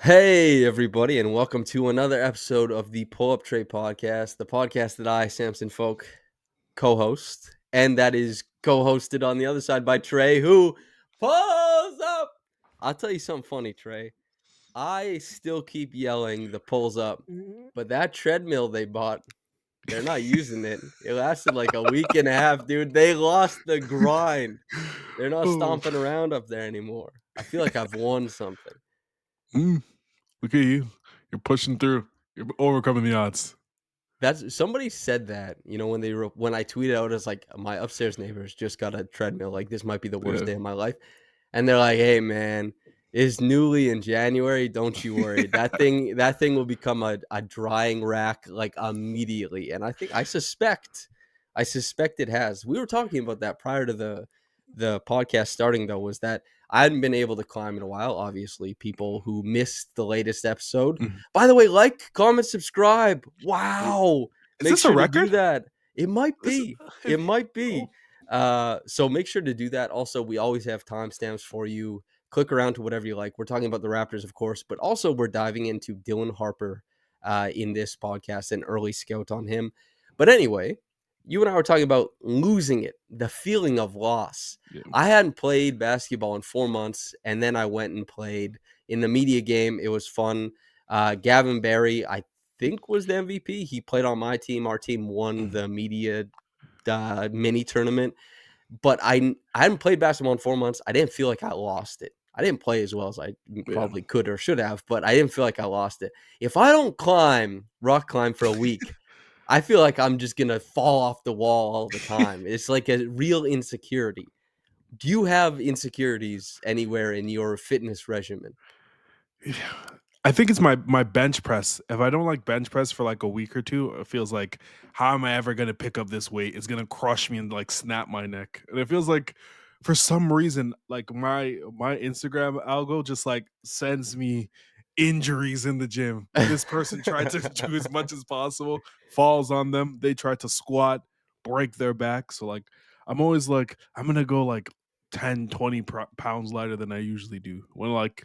Hey, everybody, and welcome to another episode of the Pull Up Tray podcast, the podcast that I, Samson Folk, co host, and that is co hosted on the other side by Trey, who pulls up. I'll tell you something funny, Trey. I still keep yelling the pulls up, but that treadmill they bought, they're not using it. It lasted like a week and a half, dude. They lost the grind. They're not Oh, stomping around up there anymore. I feel like I've won something. look at you. You're pushing through. You're overcoming the odds. That's somebody said that, when I tweeted out as like my upstairs neighbors just got a treadmill, like this might be the worst Yeah. day of my life. And they're like, "Hey man, it's newly in January, don't you worry. That thing will become a drying rack like immediately." And I suspect it has. We were talking about that prior to the podcast starting though, was that I hadn't been able to climb in a while. Obviously, people who missed the latest episode, Mhm. by the way, like, comment, subscribe. Wow. Is Make this a sure to do record? that. It might This is be. It might be. oh. So make sure to do that. Also, we always have timestamps for you. Click around to whatever you like. We're talking about the Raptors, of course, but also we're diving into Dylan Harper in this podcast, an early scout on him. But anyway, you and I were talking about losing it, the feeling of loss. Yeah. I hadn't played basketball in 4 months, and then I went and played in the media game. It was fun. Gavin Barry, I think, was the MVP. He played on my team. Our team won Mhm. the media mini tournament. But I hadn't played basketball in 4 months. I didn't feel like I lost it. I didn't play as well as I Yeah. probably could or should have, but I didn't feel like I lost it. If I don't rock climb for a week, I feel like I'm just gonna fall off the wall all the time. It's like a real insecurity. Do you have insecurities anywhere in your fitness regimen? Yeah. I think it's my bench press. If I don't like bench press for like a week or two, it feels like how am I ever gonna pick up this weight? It's gonna crush me and like snap my neck. And it feels like for some reason, like my Instagram algo just like sends me injuries in the gym. This person tried to do as much as possible, falls on them. They try to squat, break their back. So like I'm always like, I'm gonna go like 10, 20 pounds lighter than I usually do. When like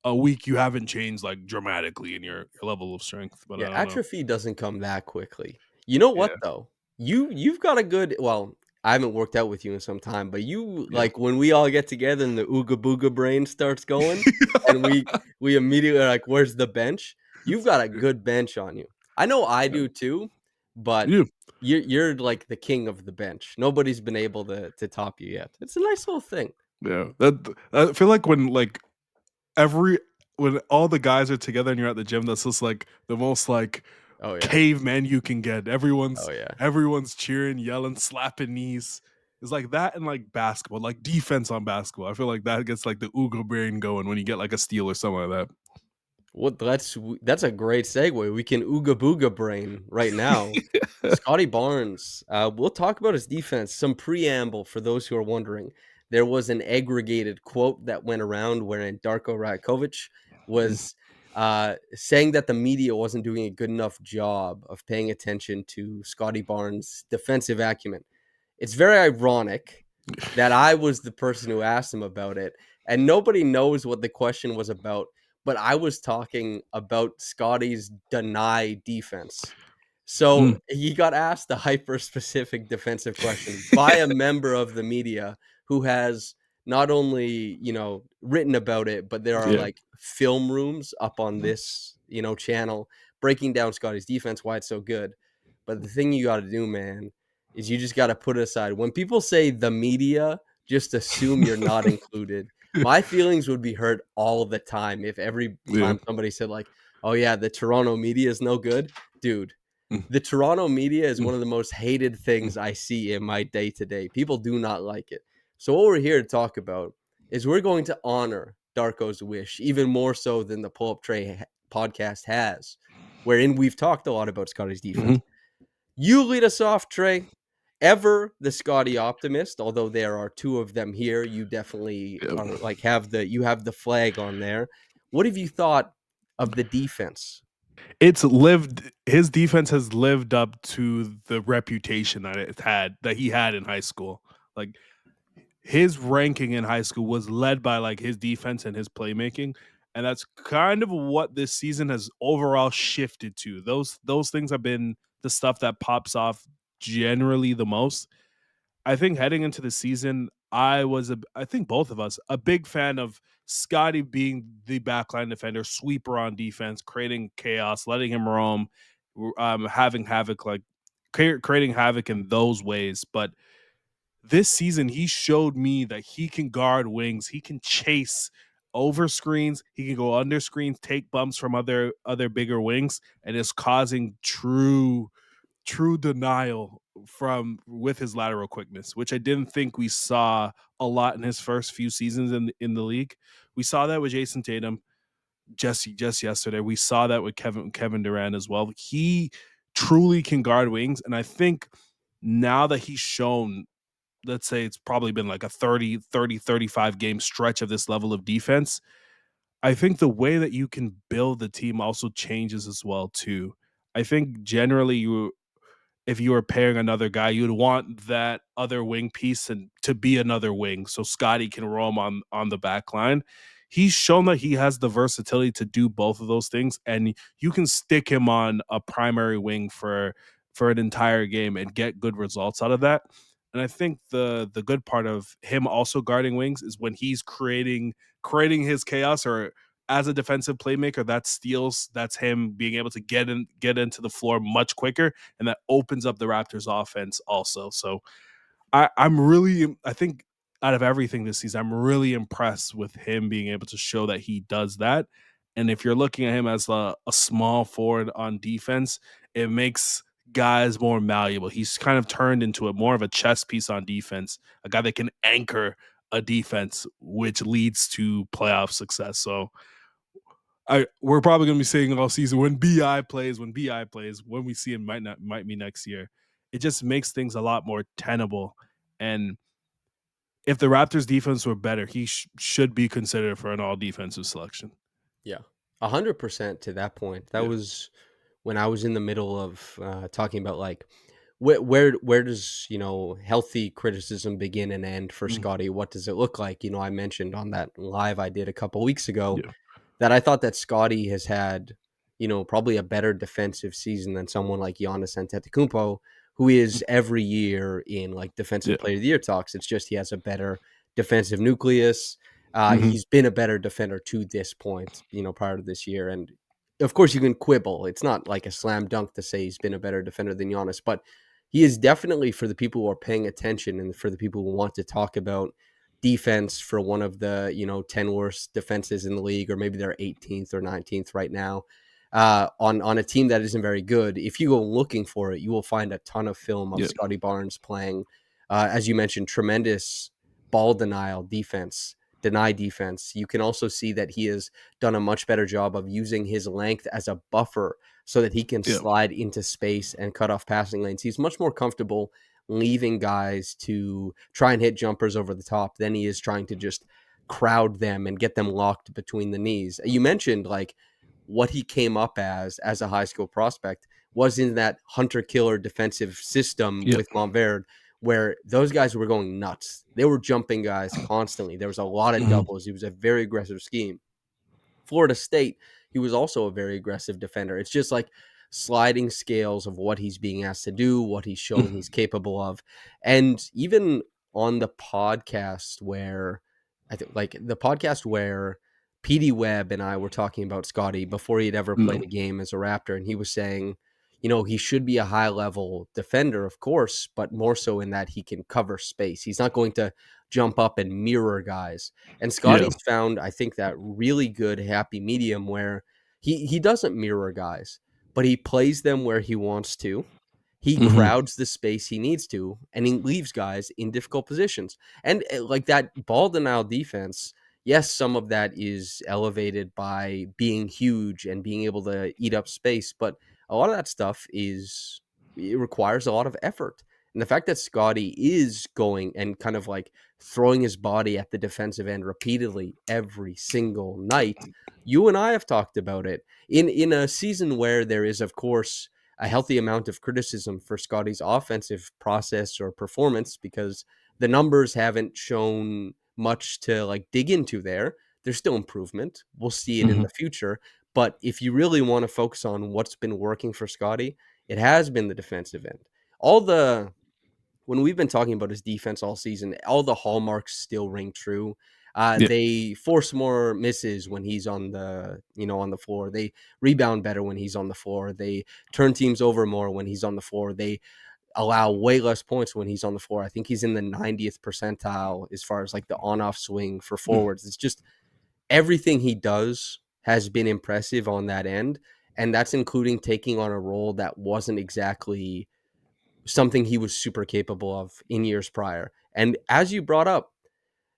a week you haven't changed like dramatically in your level of strength, but I Yeah, don't know. atrophy doesn't come that quickly. You know Yeah, what though? You've got a good, well, I haven't worked out with you in some time, but you, yeah. like, when we all get together and the ooga booga brain starts going and we immediately are like, "Where's the bench?" You've got a good bench on you. I know I Yeah. do too, but Yeah. you're like the king of the bench. Nobody's been able to top you yet. It's a nice little thing. Yeah. That I feel like when like every when all the guys are together and you're at the gym, that's just like the most like Oh yeah. caveman you can get. Oh yeah. Everyone's cheering, yelling, slapping knees. It's like that and like basketball, like defense on basketball. I feel like that gets like the Ugo brain going when you get like a steal or something like Well, that's a great segue. We can ooga booga brain right now. that. Scottie Barnes. We'll talk about his defense. Some preamble for those who are wondering. There was an aggregated quote that went around wherein Darko Rakovic was saying that the media wasn't doing a good enough job of paying attention to Scottie Barnes' defensive acumen. It's very ironic that I was the person who asked him about it, and nobody knows what the question was about, but I was talking about Scottie's deny defense. So Mm. he got asked a hyper specific defensive question by a member of the media who has not only, written about it, but there are Yeah. like film rooms up on this, channel breaking down Scottie's defense, why it's so good. But the thing you got to do, man, is you just got to put it aside. When people say the media, just assume you're not included. My feelings would be hurt all the time if every Yeah. time somebody said like, "Oh yeah, the Toronto media is no good." Dude, Mm. the Toronto media is Mm. one of the most hated things Mm. I see in my day to day. People do not like it. So what we're here to talk about is we're going to honor Darko's wish even more so than the Pull Up Tray podcast has, wherein we've talked a lot about Scotty's defense. Mhm. You lead us off, Trey. Ever the Scotty optimist, although there are two of them here. You definitely Yeah. are like you have the flag on there. What have you thought of the defense? It's lived his defense has lived up to the reputation that he had in high school. Like his ranking in high school was led by like his defense and his playmaking. And that's kind of what this season has overall shifted to. Those things have been the stuff that pops off generally the most. I think heading into the season, I think both of us, a big fan of Scottie being the backline defender, sweeper on defense, creating chaos, letting him roam, having havoc, like creating havoc in those ways. But this season, he showed me that he can guard wings, he can chase over screens, he can go under screens, take bumps from other bigger wings, and is causing true denial from with his lateral quickness, which I didn't think we saw a lot in his first few seasons in the league. We saw that with Jason Tatum just yesterday. We saw that with Kevin Durant as well. He truly can guard wings, and I think now that he's shown, let's say it's probably been like a 35 game stretch of this level of defense, I think the way that you can build the team also changes as well too. I think generally if you were pairing another guy, you'd want that other wing piece and to be another wing, so Scottie can roam on the back line. He's shown that he has the versatility to do both of those things, and you can stick him on a primary wing for an entire game and get good results out of that. And I think the good part of him also guarding wings is when he's creating his chaos, or as a defensive playmaker that steals, that's him being able to get into the floor much quicker, and that opens up the Raptors offense also. So I think out of everything this season, I'm really impressed with him being able to show that he does that. And if you're looking at him as a small forward on defense, it makes guys more malleable. He's kind of turned into a more of a chess piece on defense, a guy that can anchor a defense, which leads to playoff success. So we're probably going to be saying all season, when Bi plays, when we see him might be next year. It just makes things a lot more tenable. And if the Raptors defense were better, he should be considered for an all defensive selection. Yeah, 100% to that point. That Yeah. was when I was in the middle of talking about like where does healthy criticism begin and end for Mm. Scotty? What does it look like? I mentioned on that live I did a couple weeks ago Yeah. that I thought that Scotty has had, probably a better defensive season than someone like Giannis Antetokounmpo, who Mm. is every year in like defensive Yeah. player of the year talks. It's just he has a better defensive nucleus. Hmm. He's been a better defender to this point, prior to this year. And of course, you can quibble. It's not like a slam dunk to say he's been a better defender than Giannis, but he is definitely, for the people who are paying attention and for the people who want to talk about defense for one of the 10 worst defenses in the league, or maybe they're 18th or 19th right now, on a team that isn't very good. If you go looking for it, you will find a ton of film of Yeah. Scottie Barnes playing, as you mentioned, tremendous ball deny defense. You can also see that he has done a much better job of using his length as a buffer so that he can Yeah. slide into space and cut off passing lanes. He's much more comfortable leaving guys to try and hit jumpers over the top than he is trying to just crowd them and get them locked between the knees. You mentioned like what he came up as a high school prospect was in that hunter killer defensive system Yeah. with Montverde, where those guys were going nuts. They were jumping guys constantly. There was a lot of Hmm. doubles. It was a very aggressive scheme. Florida State, he was also a very aggressive defender. It's just like sliding scales of what he's being asked to do, what he's showing he's capable of. And even on the podcast where I think like the podcast where PD Webb and I were talking about Scotty before he'd ever played No. a game as a Raptor, and he was saying, he should be a high level defender, of course, but more so in that he can cover space. He's not going to jump up and mirror guys. And Yeah. Scotty's found, I think, that really good happy medium where he doesn't mirror guys, but he plays them where he wants to. He Hmm. crowds the space he needs to, and he leaves guys in difficult positions. And like that ball denial defense, yes, some of that is elevated by being huge and being able to eat up space, but a lot of that stuff it requires a lot of effort. And the fact that Scotty is going and kind of like throwing his body at the defensive end repeatedly every single night, you and I have talked about it in a season where there is, of course, a healthy amount of criticism for Scotty's offensive process or performance because the numbers haven't shown much to like dig into there. There's still improvement. We'll see it in Mhm. the future. But if you really want to focus on what's been working for Scottie, it has been the defensive end. All the when we've been talking about his defense all season, all the hallmarks still ring true. Yeah. They force more misses when he's on on the floor. They rebound better when he's on the floor. They turn teams over more when he's on the floor. They allow way less points when he's on the floor. I think he's in the 90th percentile as far as like the on-off swing for Mm, forwards. It's just everything he does has been impressive on that end, and that's including taking on a role that wasn't exactly something he was super capable of in years prior. And as you brought up,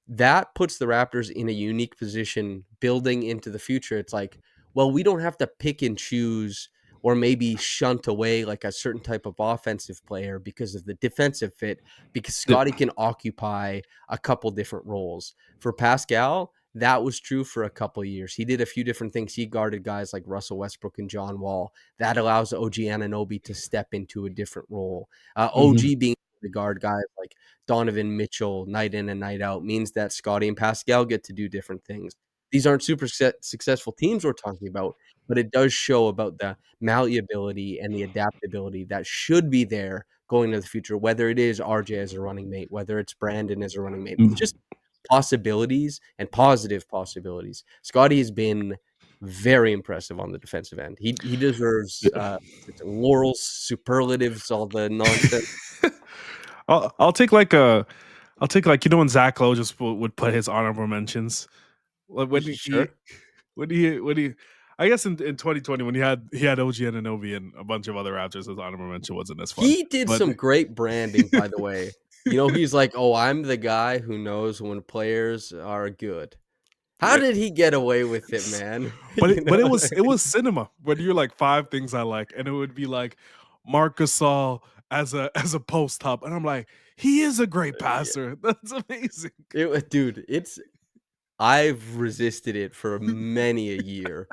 that puts the Raptors in a unique position building into the future. It's like, well, we don't have to pick and choose or maybe shunt away like a certain type of offensive player because of the defensive fit, because yeah. Scottie can occupy a couple different roles. For Pascal, that was true for a couple of years. He did a few different things. He guarded guys like Russell Westbrook and John Wall. That allows OG Anunoby to step into a different role. Mhm. OG being the guard guys like Donovan Mitchell night in and night out means that Scottie and Pascal get to do different things. These aren't super successful teams we're talking about, but it does show about the malleability and the adaptability that should be there going into the future, whether it is RJ as a running mate, whether it's Brandon as a running mate. It's Mm. just possibilities and positive possibilities. Scottie has been very impressive on the defensive end. He deserves Yeah. laurels, superlatives, all the nonsense. I'll take like a I'll take like when Zach Lowe just would put his honorable mentions. Like Sure. when he I guess in 2020 when he had OG Anunoby and a bunch of other Raptors, his honorable mention wasn't as fun. He did But some great branding, by the way. He's like, "Oh, I'm the guy who knows when players are good." How yeah. did he get away with it, man? But it was cinema. When you're like five things I like, and it would be like Marc Gasol as a post up, and I'm like, he is a great Yeah. passer. That's amazing. Dude, I've resisted it for many a year.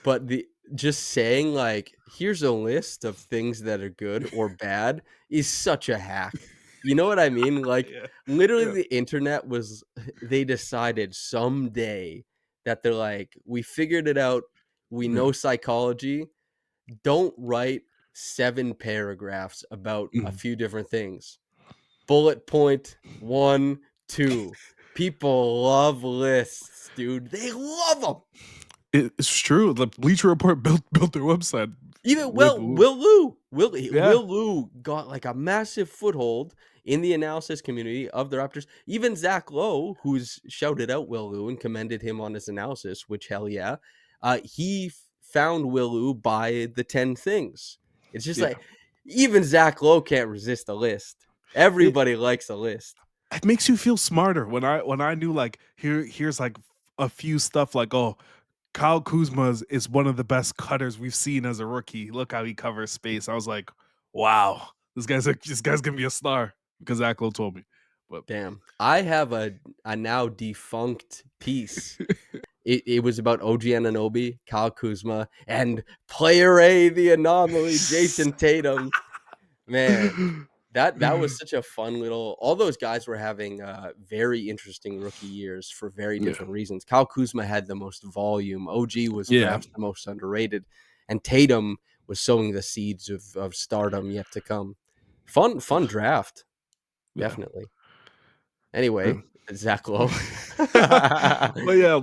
But the just saying, like, "Here's a list of things that are good or bad," is such a hack. You know what I mean? Like, Yeah, literally, yeah, the internet was they decided someday that they're like, "We figured it out. We yeah. know psychology. Don't write 7 paragraphs about a Mhm. few different things. Bullet point 1, 2." People love lists, dude. They love them. It's true. The Bleacher Report built their website Even with Will Lou, yeah, Will Lou got, like, a massive foothold in the analysis community of the Raptors. Even Zach Lowe, who's shouted out Will Lou and commended him on his analysis, which hell yeah, he found Will Lou by the 10 things. It's just yeah. like even Zach Lowe can't resist a list. It Everybody likes a list. it makes you feel smarter when I knew like here's like a few stuff like, oh, Kyle Kuzma is one of the best cutters we've seen as a rookie. Look how he covers space. I was like, wow, this guy's gonna be a star because Zach Lowe told me. But Damn. I have a now defunct piece. It was about OG Anunoby, Kyle Kuzma, and player A, the anomaly, Jason Tatum. Man, that was such a fun little all those guys were having, very interesting rookie years for very yeah, different reasons. Kyle Kuzma had the most volume, OG was yeah, perhaps the most underrated, and Tatum was sowing the seeds of stardom yet to come. Fun draft, yeah. definitely. Yeah. Anyway, Zach Lowe. But yeah,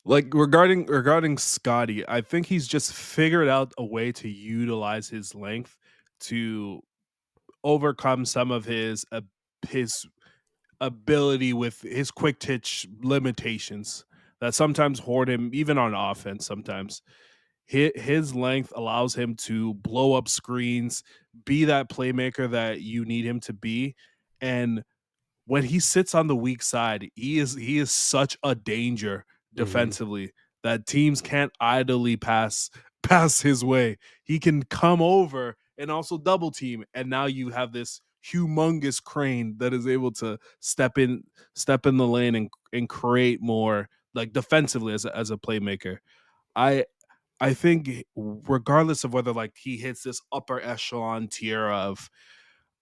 like regarding Scotty, I think he's just figured out a way to utilize his length to overcome some of his ability with his quick twitch limitations that sometimes hoard him even on offense sometimes. His length allows him to blow up screens, be that playmaker that you need him to be, and when he sits on the weak side, he is such a danger Mhm. defensively that teams can't idly pass his way. He can come over and also double team, and now you have this humongous crane that is able to step in the lane and create more like defensively as a playmaker. I I think regardless of whether like he hits this upper echelon tier of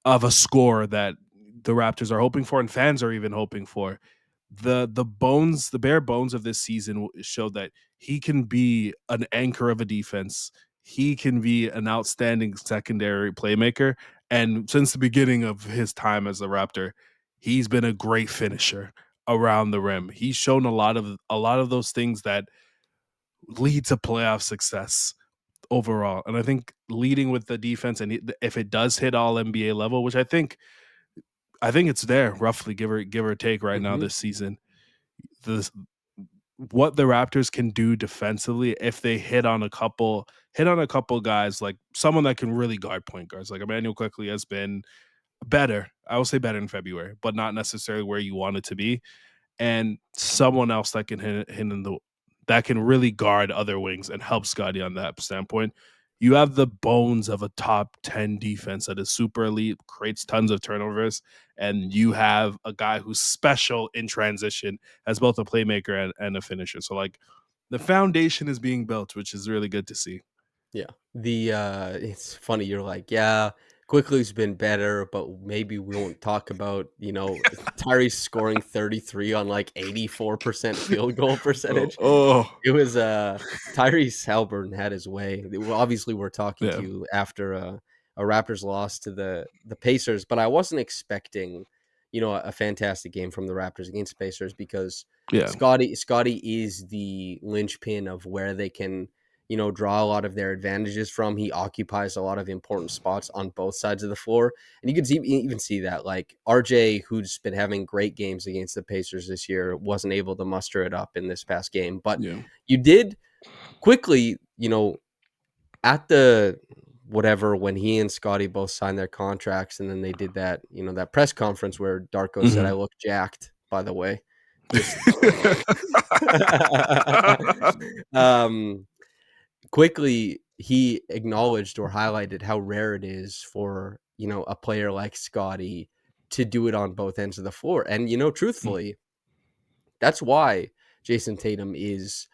a score that the Raptors are hoping for and fans are even hoping for. the bare bones of this season showed that he can be an anchor of a defense. He can be an outstanding secondary playmaker. And since the beginning of his time as a Raptor, he's been a great finisher around the rim. He's shown a lot of those things that lead to playoff success overall. And I think leading with the defense, and if it does hit all NBA level, which I think it's there roughly, give or take right now Mhm. this season. This What the Raptors can do defensively if they hit on a couple guys, like someone that can really guard point guards. Like Emmanuel Quickley has been better. I will say better in February, but not necessarily where you want it to be. And someone else that can hit in the that can really guard other wings and help Scottie on that standpoint. You have the bones of a top 10 defense that is super elite, creates tons of turnovers, and you have a guy who's special in transition as both a playmaker and a finisher. So like the foundation is being built, which is really good to see. Yeah. It's funny, you're like, "Yeah, Quickly's been better, but maybe we won't talk about, Tyrese scoring 33 on, like, 84% field goal Oh, percentage." oh It was, Tyrese Haliburton had his way. Well, obviously, we're talking to yeah, you after a Raptors loss to the Pacers, but I wasn't expecting, a fantastic game from the Raptors against the Pacers because yeah, Scottie is the linchpin of where they can, draw a lot of their advantages from. He occupies a lot of important spots on both sides of the floor, and you can even see that. Like RJ, who's been having great games against the Pacers this year, wasn't able to muster it up in this past game, but yeah, you did quickly, at the whatever when he and Scotty both signed their contracts, and then they did that, that press conference where Darko said, "I hmm look jacked." By the way, just um, quickly he acknowledged or highlighted how rare it is for a player like Scotty to do it on both ends of the floor, and truthfully, that's why Jason Tatum is,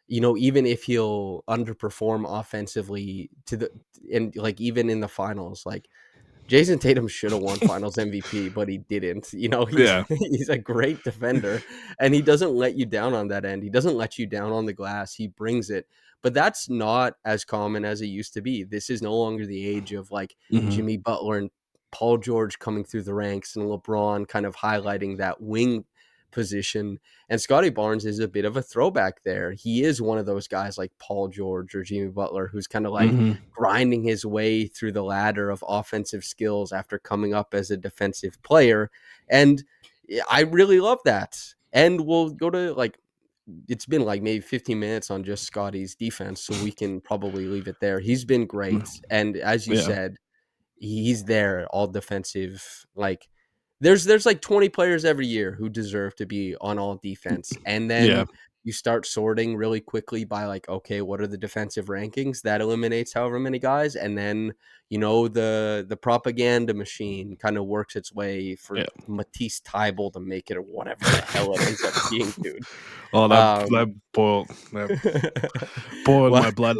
even if he'll underperform offensively to the and like even in the finals, like Jason Tatum should have won Finals MVP, but he didn't. He's yeah, he's a great defender, and he doesn't let you down on that end. He doesn't let you down on the glass. He brings it. But that's not as common as it used to be. This is no longer the age of like hmm Jimmy Butler and Paul George coming through the ranks and LeBron kind of highlighting that wing position. And Scottie Barnes is a bit of a throwback there. He is one of those guys like Paul George or Jimmy Butler who's kind of like hmm grinding his way through the ladder of offensive skills after coming up as a defensive player. And I really love that. And we'll go to like, it's been like maybe 15 minutes on just Scotty's defense, so we can probably leave it there. He's been great. And as you yeah, said, he's there all defensive. Like there's like 20 players every year who deserve to be on all defense. And yeah, then you start sorting really quickly by like, okay, what are the defensive rankings? That eliminates however many guys. And then, the propaganda machine kind of works its way for yeah. Matisse Tybel to make it or whatever the hell it ends up being, dude. Oh, that Um boiled well, my blood.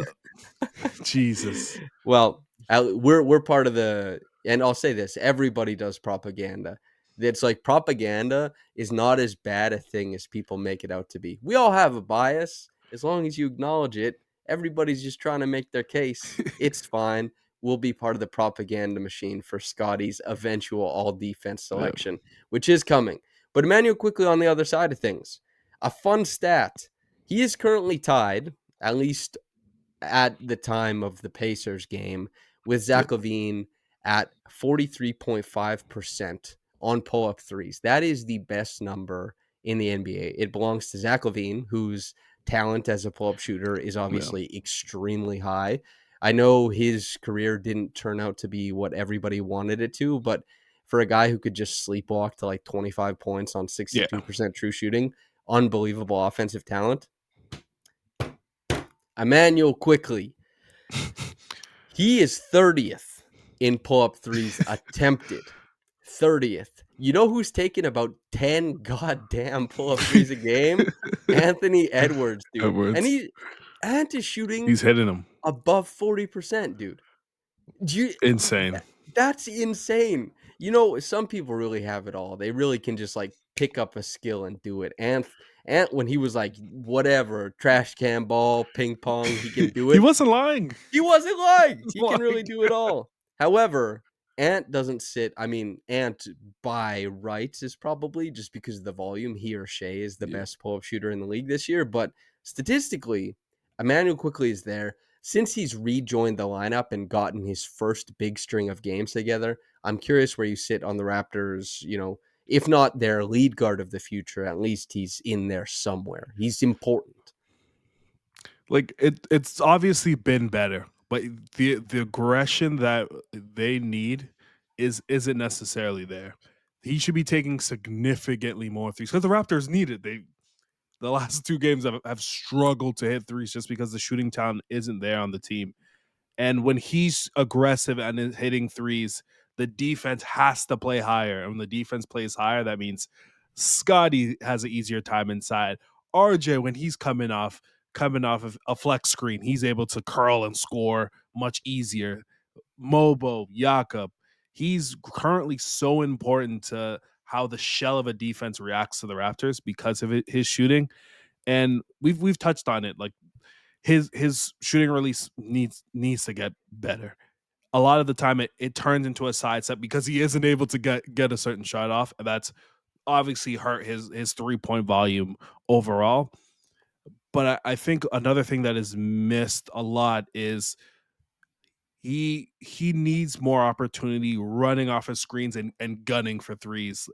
Jesus. well, we're part of the, and I'll say this: everybody does propaganda. It's like propaganda is not as bad a thing as people make it out to be. We all have a bias. As long as you acknowledge it, everybody's just trying to make their case. It's fine. We'll be part of the propaganda machine for Scotty's eventual all defense Yeah, selection, which is coming. But Emmanuel quickly on the other side of things. A fun stat. He is currently tied, at least at the time of the Pacers game, with yeah, Zach LaVine at 43.5% on pull up threes. That is the best number in the NBA. It belongs to Zach LaVine, whose talent as a pull up shooter is yeah, obviously extremely high. I know his career didn't turn out to be what everybody wanted it to, but for a guy who could just sleepwalk to like 25 points on yeah. 62% true shooting, unbelievable offensive talent. Emmanuel Quickly, he is 30th in pull up threes attempted. 30th. You know who's taking about 10 goddamn pull up threes a game? Anthony Edwards, dude. And Edwards. Ant is shooting He's hitting him. above 40%, dude. Do you, Insane. that's insane. Some people really have it all. They really can just like pick up a skill and do it. And when he was like, whatever, trash can ball, ping pong, he can do He it. wasn't lying. He wasn't lying. He He can wasn't really do it lying. all. However, Ant doesn't sit. I mean, Ant by rights is probably just because of the volume. He or Shea is the Yeah. best pull up shooter in the league this year. But statistically, Emmanuel Quickley is there. Since he's rejoined the lineup and gotten his first big string of games together, I'm curious where you sit on the Raptors. If not their lead guard of the future, at least he's in there somewhere. He's important. Like it's obviously been better, but the aggression that they need isn't necessarily there. He should be taking significantly more threes because the Raptors need it. The last two games have struggled to hit threes just because the shooting talent isn't there on the team. And when he's aggressive and is hitting threes, the defense has to play higher. And when the defense plays higher, that means Scottie has an easier time inside. RJ, when he's coming off of a flex screen, he's able to curl and score much easier. Mogbo, Jakob, he's currently so important to how the shell of a defense reacts to the Raptors because of his shooting. And we've touched on it. Like his shooting release needs to get better. A lot of the time it turns into a sidestep because he isn't able to get a certain shot off, and that's obviously hurt his 3-point volume overall. But I think another thing that is missed a lot is he needs more opportunity running off of screens and gunning for threes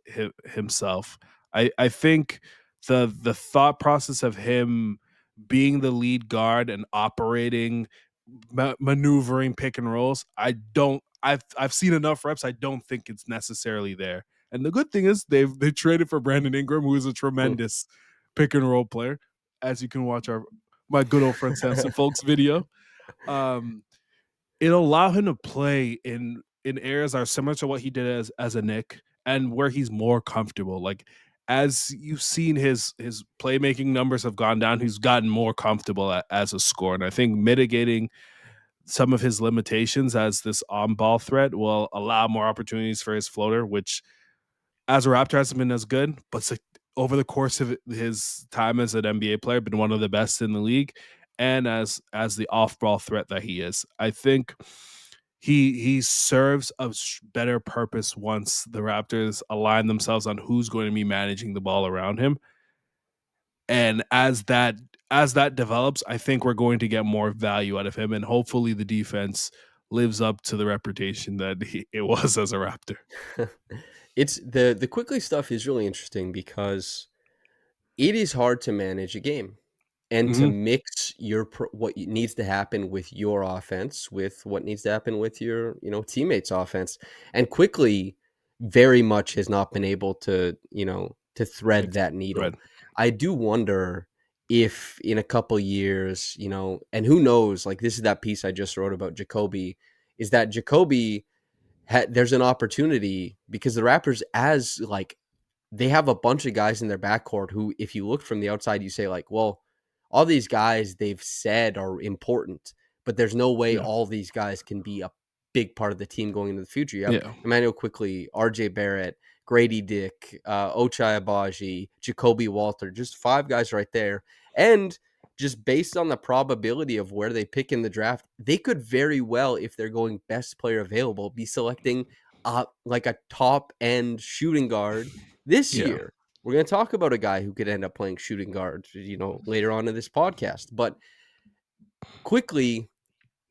himself. I think the thought process of him being the lead guard and operating maneuvering pick and rolls, I've seen enough reps. I don't think it's necessarily there. And the good thing is they traded for Brandon Ingram, who is a tremendous pick and roll player, as you can watch my good old friend Samson Folks video. Um, it'll allow him to play in areas that are similar to what he did as a Nick and where he's more comfortable. Like as you've seen his playmaking numbers have gone down, he's gotten more comfortable as a scorer. And I think mitigating some of his limitations as this on ball threat will allow more opportunities for his floater, which as a Raptor hasn't been as good, but it's like over the course of his time as an NBA player, been one of the best in the league, and as the off ball threat that he is, I think he serves a better purpose once the Raptors align themselves on who's going to be managing the ball around him, and as that develops, I think we're going to get more value out of him, and hopefully the defense lives up to the reputation that it was as a Raptor. It's the quickly stuff is really interesting because it is hard to manage a game and to Mhm. mix what needs to happen with your offense with what needs to happen with your teammates offense, and quickly very much has not been able to thread Makes that thread. needle. I do wonder if in a couple years, and who knows, like this is that piece I just wrote about Jacoby, is that Jacoby there's an opportunity because the Raptors, as like they have a bunch of guys in their backcourt who, if you look from the outside, you say like, well, all these guys they've said are important, but there's no way Yeah. all these guys can be a big part of the team going into the future. You have Yeah. Emmanuel Quickley, RJ Barrett, Grady Dick, Ochai Abaji, Jacoby Walter, just five guys right there. And just based on the probability of where they pick in the draft, they could very well, if they're going best player available, be selecting like a top end shooting guard this Yeah. year. We're going to talk about a guy who could end up playing shooting guard, later on in this podcast. But quickly,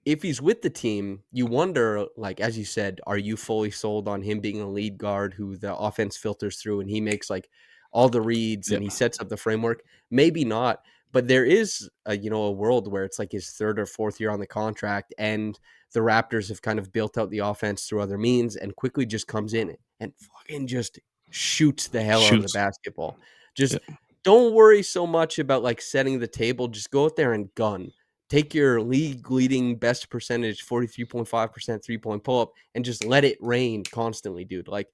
if he's with the team, you wonder, like as you said, are you fully sold on him being a lead guard who the offense filters through and he makes like all the reads Yeah. and he sets up the framework? Maybe not, but there is a world where it's like his third or fourth year on the contract, and the Raptors have kind of built out the offense through other means, and quickly just comes in and fucking just shoots the hell out of the Shoots. basketball. Just Yeah. don't worry so much about like setting the table. Just go out there and gun. Take your league leading best percentage, 43.5% 3-point pull up, and just let it rain constantly, dude. Like,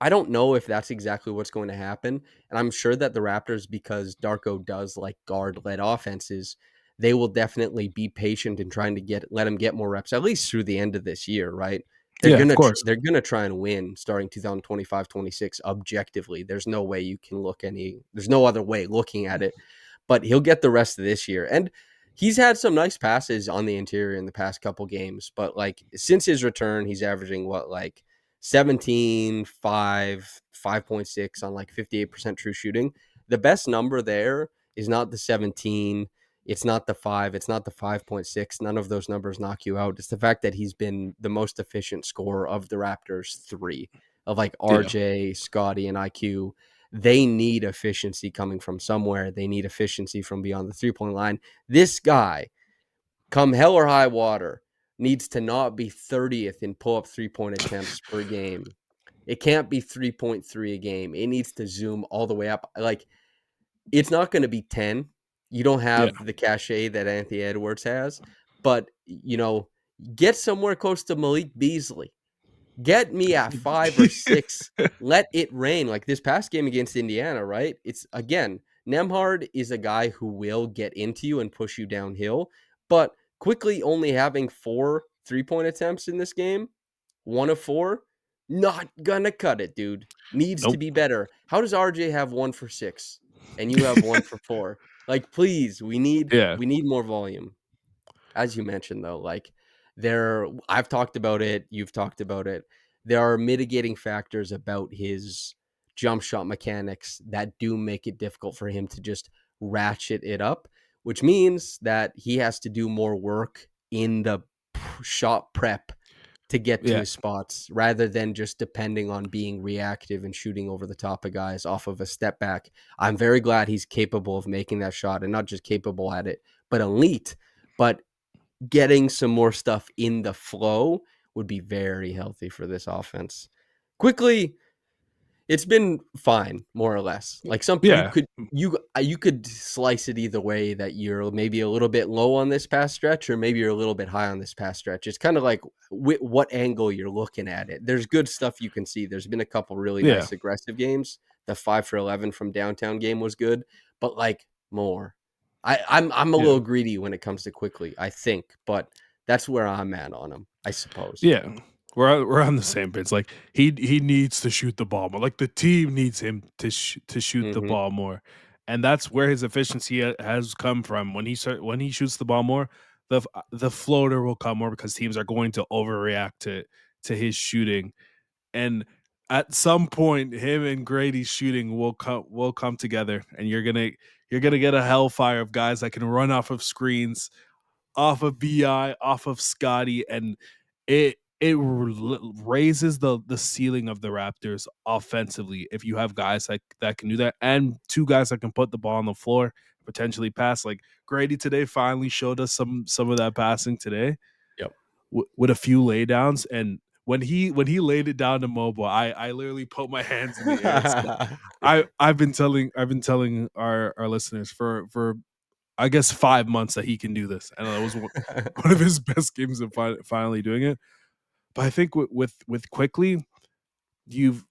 I don't know if that's exactly what's going to happen. And I'm sure that the Raptors, because Darko does like guard led offenses, they will definitely be patient in trying to let him get more reps, at least through the end of this year, right? Yeah, of course. they're gonna try and win starting 2025-26 objectively. There's no way you can there's no other way looking at it, but he'll get the rest of this year. And he's had some nice passes on the interior in the past couple games, but like since his return, he's averaging what, like 17, 5, 5.6 on like 58% true shooting. The best number there is not the 17, it's not the 5, it's not the 5.6. None of those numbers knock you out. It's the fact that he's been the most efficient scorer of the Raptors three, of like Yeah. RJ, Scottie, and IQ. They need efficiency coming from somewhere. They need efficiency from beyond the 3-point line. This guy, come hell or high water, needs to not be 30th in pull up 3-point attempts per game. It can't be 3.3 a game. It needs to zoom all the way up. Like, it's not going to be 10. You don't Yeah. have the cachet that Anthony Edwards has, but get somewhere close to Malik Beasley. Get me at 5 or 6. Let it rain. Like this past game against Indiana, right? It's again, Nemhard is a guy who will get into you and push you downhill, but Quickley only having 4 3-point attempts in this game, 1 of 4, not gonna cut it, dude. Needs to Nope. be better. How does RJ have 1 for 6 and you have 1 for 4? Like, please, Yeah. we need more volume. As you mentioned, though, like I've talked about it, you've talked about it. There are mitigating factors about his jump shot mechanics that do make it difficult for him to just ratchet it up, which means that he has to do more work in the shot prep to get to Yeah. his spots rather than just depending on being reactive and shooting over the top of guys off of a step back. I'm very glad he's capable of making that shot, and not just capable at it, but elite. But getting some more stuff in the flow would be very healthy for this offense. Quickley, it's been fine, more or less. Like Yeah. you could slice it either way, that you're maybe a little bit low on this past stretch, or maybe you're a little bit high on this past stretch. It's kind of like what angle you're looking at it. There's good stuff you can see. There's been a couple really Yeah. nice aggressive games. The 5 for 11 from downtown game was good, but like more. I'm a Yeah. little greedy when it comes to Quickly, I think, but that's where I'm at on him, I suppose. Yeah. We're on the same page. Like he needs to shoot the ball more. Like the team needs him to shoot the Hmm. ball more, and that's where his efficiency has come from. When he shoots the ball more, the floater will come more because teams are going to overreact to his shooting, and at some point, him and Grady's shooting will come together, and you're gonna get a hellfire of guys that can run off of screens, off of Bi, off of Scotty, and raises the ceiling of the Raptors offensively if you have guys that can do that, and two guys that can put the ball on the floor, potentially pass. Like Grady today finally showed us some of that passing today Yep. with a few laydowns, and when he laid it down to Mogbo, I literally put my hands in the air and said, I've been telling our listeners for I guess 5 months that he can do this, and that was one of his best games of finally doing it. But I think with Quickly, you've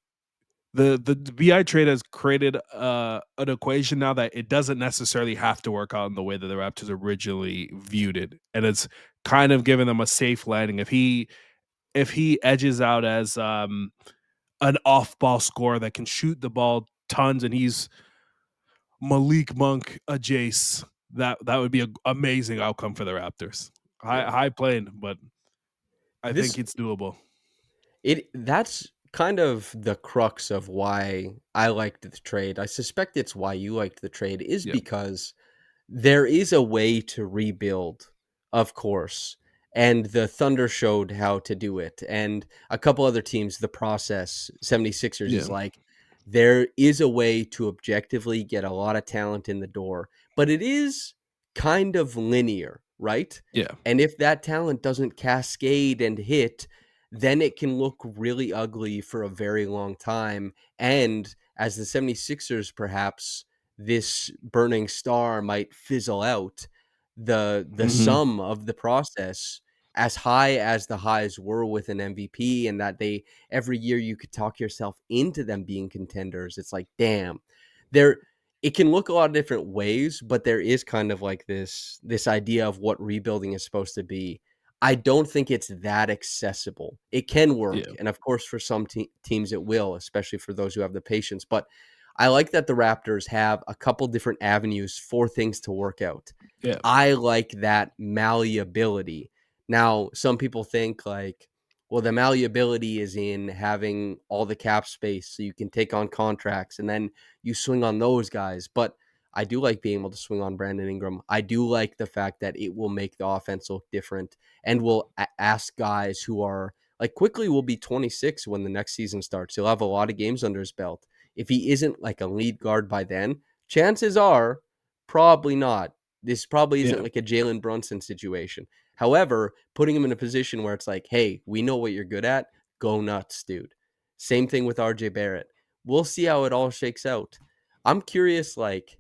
the BI trade has created an equation now that it doesn't necessarily have to work out in the way that the Raptors originally viewed it, and it's kind of given them a safe landing. If he edges out as an off ball scorer that can shoot the ball tons, and he's Malik Monk a Jace, that would be an amazing outcome for the Raptors. High Yeah. high playing, but I think This it's doable. that's kind of the crux of why I liked the trade. I suspect it's why you liked the trade, is Yeah, because there is a way to rebuild, of course. And the Thunder showed how to do it. And a couple other teams, the process, 76ers yeah, is like, there is a way to objectively get a lot of talent in the door, but it is kind of linear, right? yeah. And if that talent doesn't cascade and hit, then it can look really ugly for a very long time. And as the 76ers, perhaps this burning star might fizzle out, the Mhm, sum of the process, as high as the highs were with an MVP, and that they every year you could talk yourself into them being contenders. It's like, damn, there it can look a lot of different ways, but there is kind of like this idea of what rebuilding is supposed to be. I don't think it's that accessible. It can work, Yeah, and of course, for some teams it will, especially for those who have the patience. But I like that the Raptors have a couple different avenues for things to work out. yeah, I like that malleability. Now, some people think like, well, the malleability is in having all the cap space so you can take on contracts and then you swing on those guys. But I do like being able to swing on Brandon Ingram. I do like the fact that it will make the offense look different and will ask guys who are like Quickley will be 26 when the next season starts. He'll have a lot of games under his belt. If he isn't like a lead guard by then, chances are probably not. This probably isn't yeah. like a Jalen Brunson situation. However, putting him in a position where it's like, hey, we know what you're good at. Go nuts, dude. Same thing with RJ Barrett. We'll see how it all shakes out. I'm curious, like,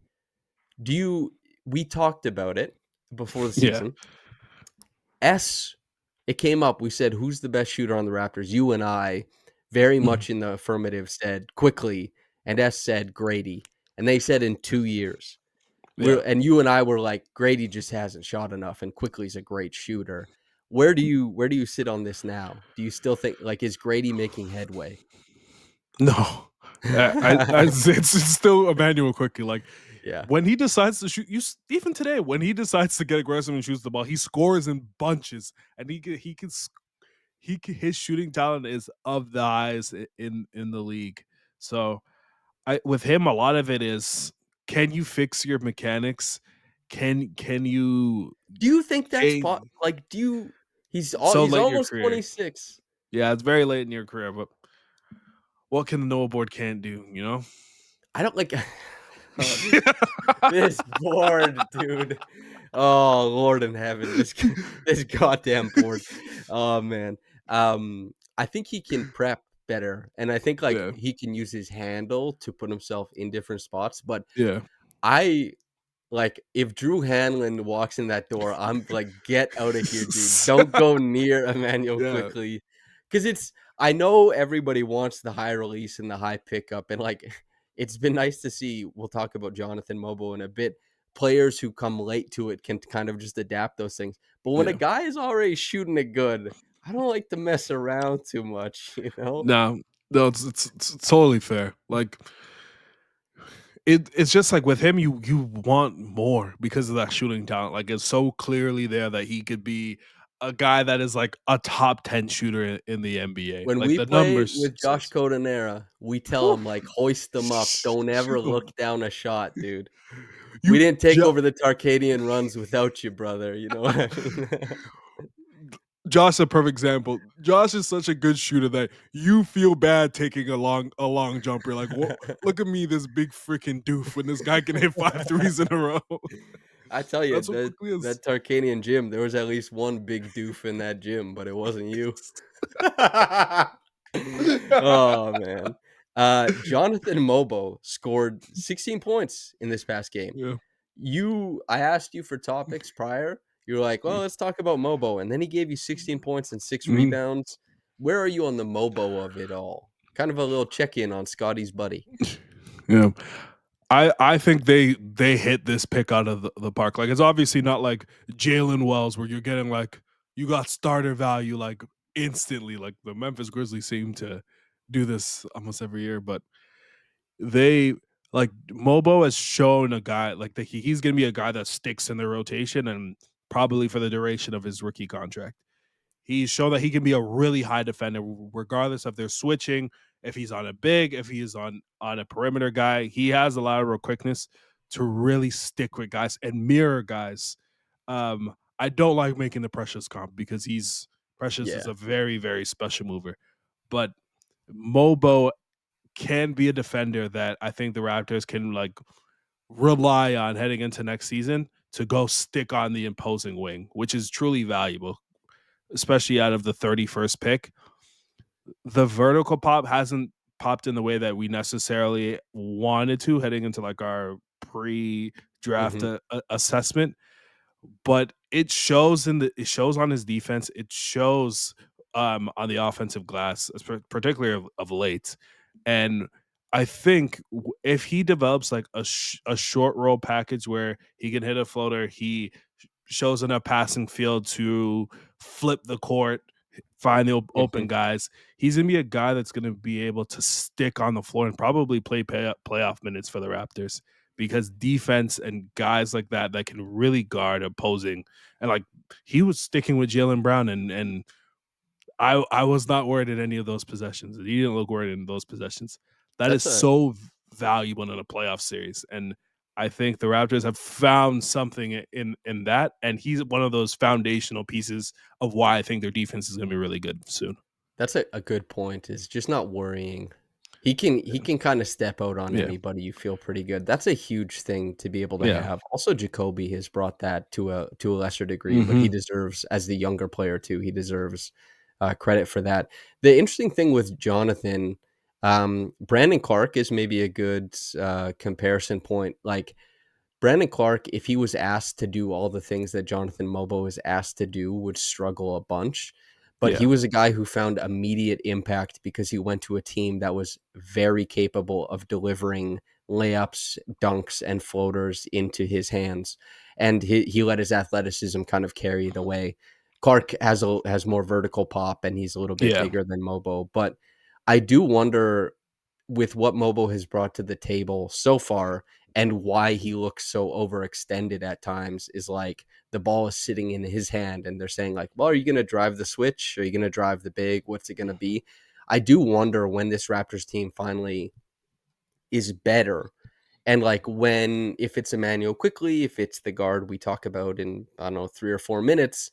do you, we talked about it before the Yeah, season. S, it came up. We said, who's the best shooter on the Raptors? You and I, very mhm, much in the affirmative, said Quickley, and S said Grady. And they said in 2 years. yeah. And you and I were like, Grady just hasn't shot enough, and Quickly's a great shooter. Where do you sit on this now? Do you still think like is Grady making headway? No, it's still Emmanuel Quickly. Like Yeah. when he decides to shoot, even today when he decides to get aggressive and shoots the ball, he scores in bunches, and his shooting talent is of the highest in the league. So I with him, a lot of it is can you fix your mechanics? Can you Do you think that's change like do you so he's late in your almost career? 26. Yeah, it's very late in your career, but what can the Noah board can't do, you know? I don't like oh, this board, dude. Oh, Lord in heaven, this this goddamn board. Oh man. I think he can prep better, and I think like Yeah, he can use his handle to put himself in different spots. But yeah. I like if Drew Hanlon walks in that door, I'm like, get out of here, dude. Don't go near Emmanuel Yeah. quickly. Cause it's I know everybody wants the high release and the high pickup. And like it's been nice to see. We'll talk about Jonathan Mogbo in a bit. Players who come late to it can kind of just adapt those things. But when a Yeah. guy is already shooting it good, I don't like to mess around too much, you know? No, no, it's totally fair. Like it's just like with him, you want more because of that shooting talent. Like it's so clearly there that he could be a guy that is like a top 10 shooter in the NBA. When Like we the play numbers with Josh says. Codenera, we tell Whew. him like hoist them up. Don't ever Shoot 'em. look down a shot, dude. We You didn't take ju- over the Tarkanian runs without you, brother. You know what I mean? Josh a perfect example. Josh is such a good shooter that you feel bad taking a long jumper. Like, what? Look at me, this big freaking doof, when this guy can hit five threes in a row. I tell you, That's what quickly is. that Tarkanian gym, there was at least one big doof in that gym, but it wasn't you. Oh man. Jonathan Mobo scored 16 points in this past game. Yeah. I asked you for topics prior. You're like, well, let's talk about Mobo. And then he gave you 16 points and six Mhm. rebounds. Where are you on the Mobo of it all? Kind of a little check in on Scotty's buddy. Yeah. I think they hit this pick out of the park. Like it's obviously not like Jalen Wells where you're getting like you got starter value like instantly. Like the Memphis Grizzlies seem to do this almost every year, but they like Mobo has shown a guy like that he's gonna be a guy that sticks in the rotation and probably for the duration of his rookie contract. He's shown that he can be a really high defender, regardless if they're switching, if he's on a big, if he's on a perimeter guy. He has a lateral quickness to really stick with guys and mirror guys. I don't like making the Precious comp because he's Precious is Yeah. a very very special mover, but Mobo can be a defender that I think the Raptors can like rely on heading into next season to go stick on the imposing wing, which is truly valuable, especially out of the 31st pick. The vertical pop hasn't popped in the way that we necessarily wanted to heading into like our pre-draft Hmm. assessment, but it shows on his defense, it shows on the offensive glass, particularly of late. And I think if he develops like a short roll package where he can hit a floater, he shows enough passing field to flip the court, find the open Mhm. guys. He's gonna be a guy that's gonna be able to stick on the floor and probably play playoff minutes for the Raptors because defense and guys like that can really guard opposing. And like he was sticking with Jalen Brown, and I was not worried in any of those possessions. He didn't look worried in those possessions. That is That's a so valuable in a playoff series, and I think the Raptors have found something in that, and he's one of those foundational pieces of why I think their defense is going to be really good soon. That's a good point, is just not worrying. He can kinda step out on Yeah, anybody, you feel pretty good. That's a huge thing to be able to yeah, have. Also, Jacoby has brought that to a lesser degree, but he hmm deserves, as the younger player too, he deserves, credit for that. The interesting thing with Jonathan, Brandon Clark is maybe a good, comparison point. Like, Brandon Clark, if he was asked to do all the things that Jonathan Mogbo is asked to do, would struggle a bunch. But he yeah, was a guy who found immediate impact because he went to a team that was very capable of delivering layups, dunks, and floaters into his hands. And he let his athleticism kind of carry the way. Clark has more vertical pop and he's a little bit yeah, bigger than Mobo. But I do wonder, with what Mobo has brought to the table so far, and why he looks so overextended at times, is like the ball is sitting in his hand and they're saying like, well, are you going to drive the switch? Are you going to drive the big? What's it going to be? I do wonder when this Raptors team finally is better. And like when, if it's Emmanuel Quickly, if it's the guard we talk about in, I don't know, 3 or 4 minutes,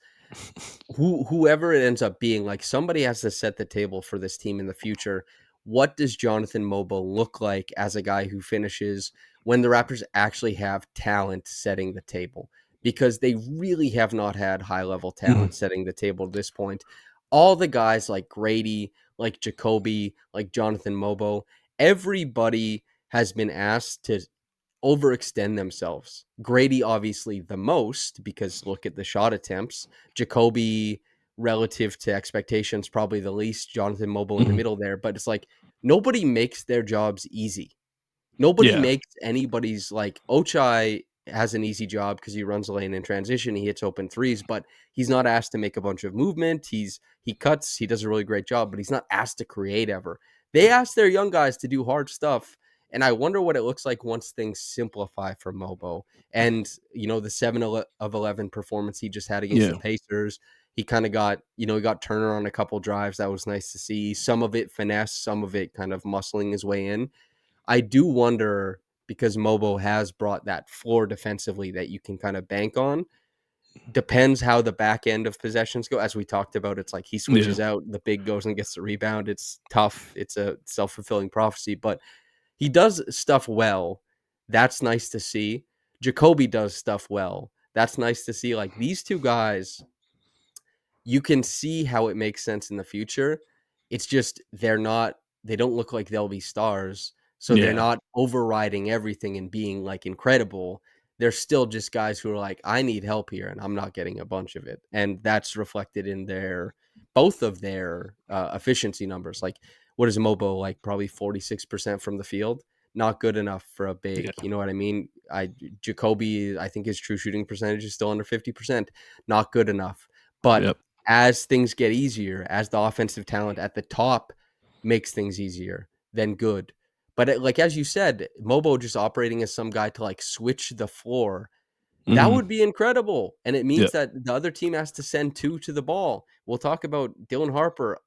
whoever it ends up being, like somebody has to set the table for this team in the future. What does Jonathan Mobo look like as a guy who finishes when the Raptors actually have talent setting the table? Because they really have not had high level mhm, talent setting the table at this point. All the guys like Grady, like Jacoby, like Jonathan Mobo, everybody has been asked to overextend themselves. Grady, obviously, the most, because look at the shot attempts. Jacoby, relative to expectations, probably the least. Jonathan Mobile in the mhm. middle there. But it's like nobody makes their jobs easy. Nobody Yeah, makes anybody's, like, Ochai has an easy job because he runs the lane in transition, he hits open threes, but he's not asked to make a bunch of movement. He cuts, he does a really great job, but he's not asked to create ever. They ask their young guys to do hard stuff, and I wonder what it looks like once things simplify for Mobo. And the 7 of 11 performance he just had against yeah, the Pacers, he kind of got, he got Turner on a couple drives. That was nice to see. Some of it finesse, some of it kind of muscling his way in. I do wonder, because Mobo has brought that floor defensively that you can kind of bank on. Depends how the back end of possessions go. As we talked about, it's like he yeah, switches out, the big goes and gets the rebound. It's tough. It's a self fulfilling prophecy, but he does stuff well. That's nice to see. Jacoby does stuff well. That's nice to see. Like these two guys, you can see how it makes sense in the future. It's just they don't look like they'll be stars. So they're yeah, not overriding everything and being like incredible. They're still just guys who are like, I need help here and I'm not getting a bunch of it. And that's reflected in both of their efficiency numbers. Like, what is Mobo, like probably 46% from the field? Not good enough for a big, yeah, you know what I mean? Jacoby, I think his true shooting percentage is still under 50%. Not good enough. But yep, as things get easier, as the offensive talent at the top makes things easier, then good. But like as you said, Mobo just operating as some guy to like switch the floor, that mhm, would be incredible. And it means yep, that the other team has to send two to the ball. We'll talk about Dylan Harper.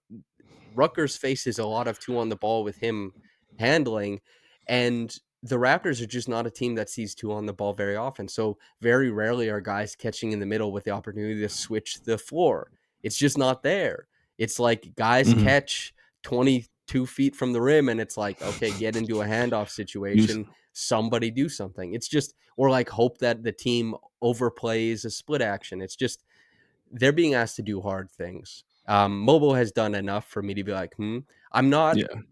Rutgers faces a lot of two on the ball with him handling, and the Raptors are just not a team that sees two on the ball very often. So very rarely are guys catching in the middle with the opportunity to switch the floor. It's just not there. It's like guys mhm. catch 22 feet from the rim, and it's like, okay, get into a handoff Use situation. Somebody do something. It's just, or like hope that the team overplays a split action. It's just, they're being asked to do hard things. Mobile has done enough for me to be like, I'm not yeah,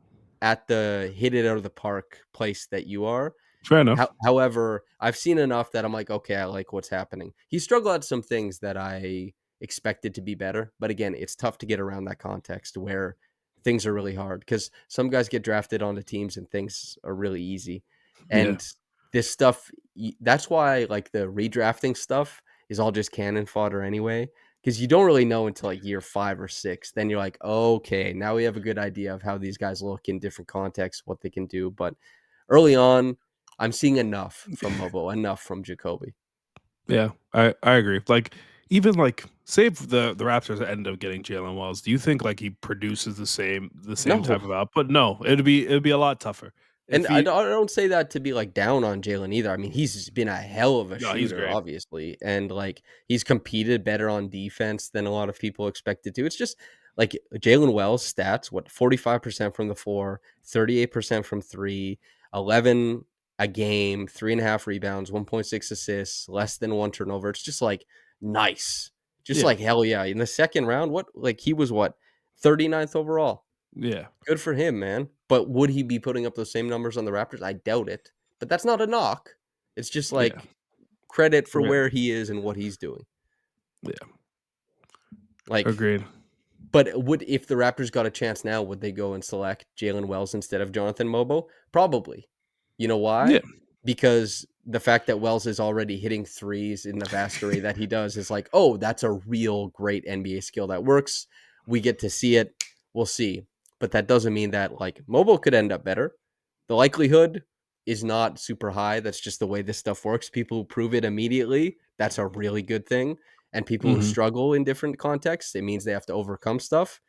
at the hit it out of the park place that you are. fair enough. However, I've seen enough that I'm like, okay, I like what's happening. He struggled at some things that I expected to be better, but again, it's tough to get around that context where things are really hard because some guys get drafted onto teams and things are really easy. Yeah, And this stuff, that's why like the redrafting stuff is all just cannon fodder anyway. Because you don't really know until like year 5 or 6. Then you're like, okay, now we have a good idea of how these guys look in different contexts, what they can do. But early on, I'm seeing enough from Mogbo, enough from Jacoby. Yeah, I agree. Like even like say if the Raptors end up getting Jalen Wells, do you think like he produces the same No, type of output? No, it'd be a lot tougher if and I he. don't, I don't say that to be like down on Jalen either. I mean, he's been a hell of a No, he's shooter, great. obviously, and like he's competed better on defense than a lot of people expected to. It's just like Jalen Wells stats: what 45% from the floor, 38% from three, 11 a game, 3.5 rebounds, 1.6 assists, less than one turnover. It's just like nice, just Yeah, like hell yeah. In the second round, what like he was what 39th overall. yeah, Good for him, man. But would he be putting up those same numbers on the Raptors? I doubt it. But that's not a knock. It's just yeah, like credit for yeah, where he is and what he's doing. yeah. Like, Agreed. but would if the Raptors got a chance now, would they go and select Jalen Wells instead of Jonathan Mobo? Probably. You know Yeah, why? Because the fact that Wells is already hitting threes in the vast array that he does is like, oh, that's a real great NBA skill that works. We get to see it. We'll see. But that doesn't mean that like Mobo could end up better. The likelihood is not super high. That's just the way this stuff works. People who prove it immediately, that's a really good thing. And people who hmm struggle in different contexts, it means they have to overcome stuff.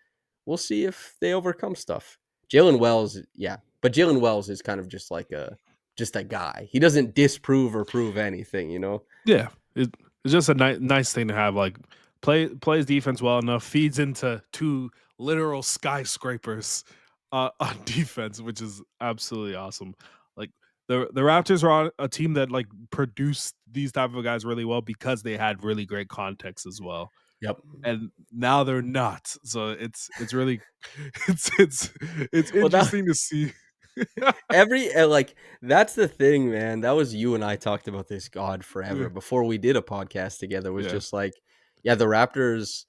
We'll see if they overcome stuff. Jalen Wells, yeah, but Jalen Wells is kind of just a guy. He doesn't disprove or prove anything, you know. yeah. It's just a nice thing to have. Like plays defense well enough, feeds into two literal skyscrapers on defense, which is absolutely awesome. Like the Raptors are on a team that like produced these type of guys really well because they had really great context as well. Yep. And now they're not. So it's really it's it's Well, that interesting to see. like that's the thing, man. That was you and I talked about this God Yeah, forever before we did a podcast together. Was yeah, just like, yeah, the Raptors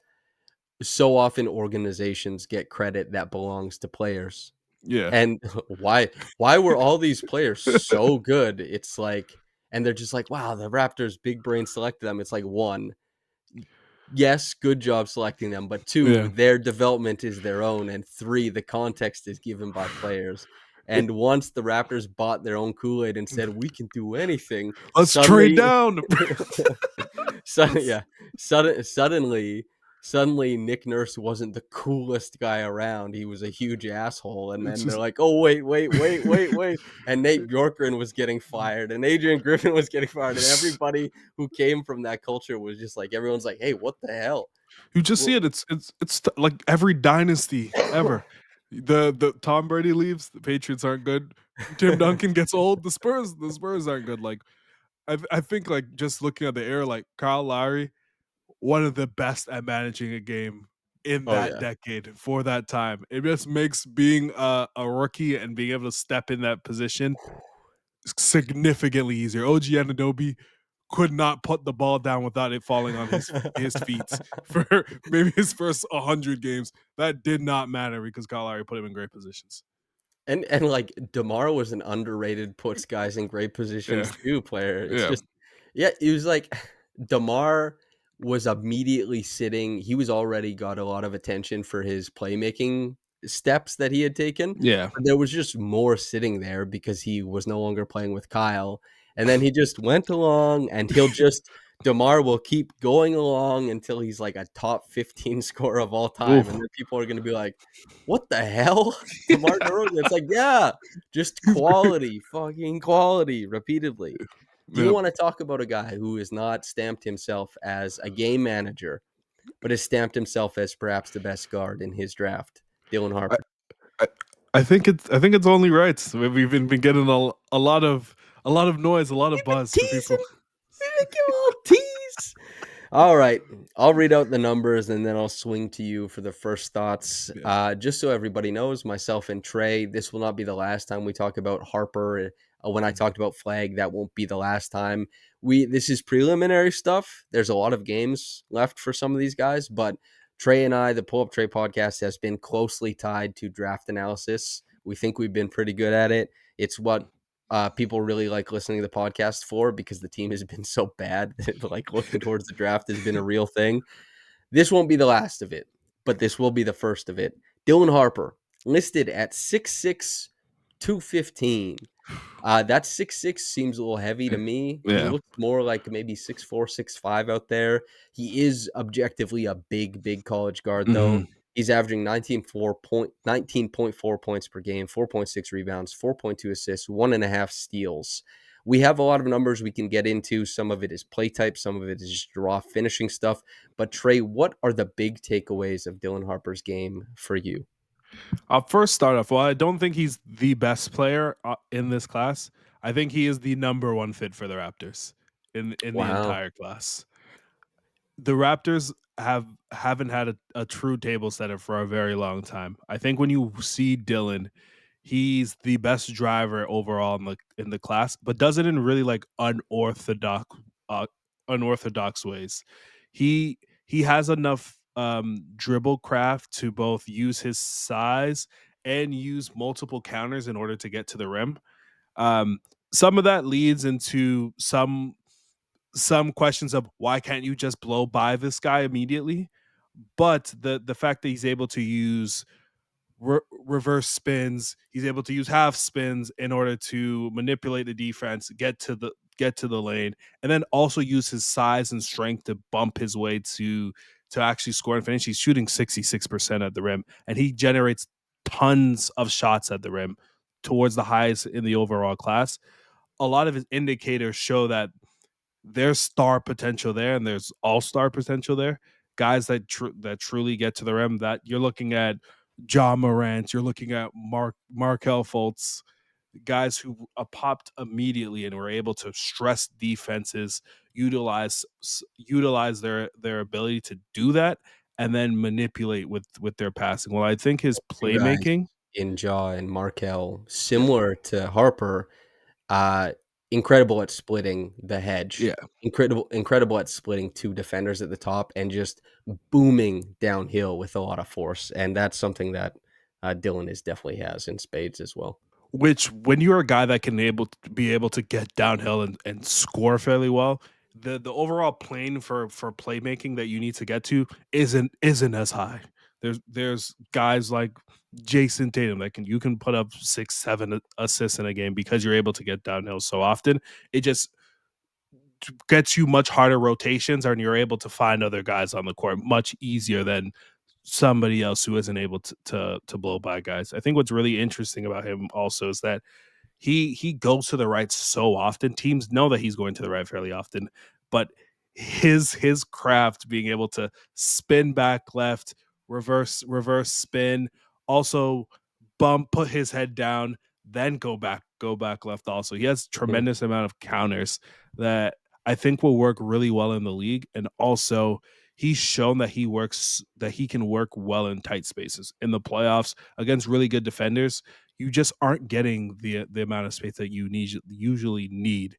so often organizations get credit that belongs to players. yeah. And why were all these players so good? It's like and they're just like, wow, the Raptors big brain selected them. It's like one, yes, good job selecting them, but two, Yeah. their development is their own, and three, the context is given by players. It, And once the Raptors bought their own Kool-Aid and said we can do anything, let's trade suddenly down. yeah, suddenly Nick Nurse wasn't the coolest guy around. He was a huge asshole. And It's then they're just like, oh wait. And Nate Bjorkgren was getting fired and Adrian Griffin was getting fired. And everybody who came from that culture was just like everyone's like, hey, what the hell? you just see Well, it. It's like every dynasty ever. The Tom Brady leaves, the Patriots aren't good. Tim Duncan gets old, the Spurs aren't good. Like I think like just looking at the era, like Kyle Lowry, one of the best at managing a game in oh that yeah. decade for that time. It just makes being a rookie and being able to step in that position significantly easier. OG Ananobi could not put the ball down without it falling on his feet for maybe his first 100 games. That did not matter because Kyle Lowry put him in great positions. And like DeMar was an underrated puts guys in great Yeah, positions too player. It's yeah, just yeah, it was like DeMar was immediately sitting. He was already got a lot of attention for his playmaking steps that he had taken. yeah. But there was just more sitting there because he was no longer playing with Kyle. And then he just went along and he'll just DeMar will keep going along until he's like a top 15 scorer of all time. And Oof. then people are gonna be like, what the hell? DeMar DeRozan. It's like, yeah, just He's great. quality, fucking quality repeatedly. Do you Yep. want to talk about a guy who has not stamped himself as a game manager, but has stamped himself as perhaps the best guard in his draft? Dylan I, Harper. I, I think it's only right. We've been getting a lot of noise, a lot of You've been buzz for people. teasing. We make you all tease. All right. I'll read out the numbers and then I'll swing to you for the first thoughts. Yeah. Just so everybody knows, myself and Trey, this will not be the last time we talk about Harper. When I talked about Flag, that won't be the last time. This is preliminary stuff. There's a lot of games left for some of these guys, but Trey and I, the Pull Up Trey podcast, has been closely tied to draft analysis. We think we've been pretty good at it. It's what people really like listening to the podcast for, because the team has been so bad that like looking towards the draft has been a real thing. This won't be the last of it, but this will be the first of it. Dylan Harper, listed at 6'6", 215. That 6'6" seems a little heavy to me. He Yeah. looks more like maybe 6'4", 6'5" out there. He is objectively a big college guard, though. Mhm. He's averaging 19.4 points per game, 4.6 rebounds, 4.2 assists, 1.5 steals. We have a lot of numbers we can get into. Some of it is play type, some of it is just raw finishing stuff. But Trey, what are the big takeaways of Dylan Harper's game for you? I'll first start off. Well, I don't think he's the best player in this class. I think he is the number one fit for the Raptors in the Wow. entire class. The Raptors haven't had a true table setter for a very long time. I think when you see Dylan, he's the best driver overall in the class, but does it in really like uh, unorthodox ways. He has enough dribble craft to both use his size and use multiple counters in order to get to the rim. Um, some of that leads into some questions of why can't you just blow by this guy immediately? But the fact that he's able to use reverse spins, he's able to use half spins in order to manipulate the defense, get to the lane, and then also use his size and strength to bump his way to actually score and finish. He's shooting 66% at the rim, and he generates tons of shots at the rim towards the highest in the overall class. A lot of his indicators show that there's star potential there and there's all-star potential there. Guys that truly get to the rim, that you're looking at John Morant, you're looking at Markel Fultz, guys who popped immediately and were able to stress defenses, utilize their ability to do that and then manipulate with their passing. Well, I think his Two guys playmaking, in Jaw and Markel, yeah, similar to Harper, uh, incredible at splitting the hedge, yeah, incredible at splitting two defenders at the top, and just booming downhill with a lot of force. And that's something that Dylan is definitely has in spades as well. which when you're a guy that can be able to get downhill and score fairly well, the overall plane for playmaking that you need to get to isn't as high. There's guys like Jason Tatum that you can put up 6, 7 assists in a game because you're able to get downhill so often. It just gets you much harder rotations, and you're able to find other guys on the court much easier than somebody else who isn't able to blow by guys. I think what's really interesting about him also is that he goes to the right so often. Teams know that he's going to the right fairly often, but his craft being able to spin back left, reverse spin, also put his head down, then go back left also. He has Mhm. tremendous amount of counters that I think will work really well in the league, and also he's shown that he can work well in tight spaces in the playoffs against really good defenders. You just aren't getting the amount of space that you usually need.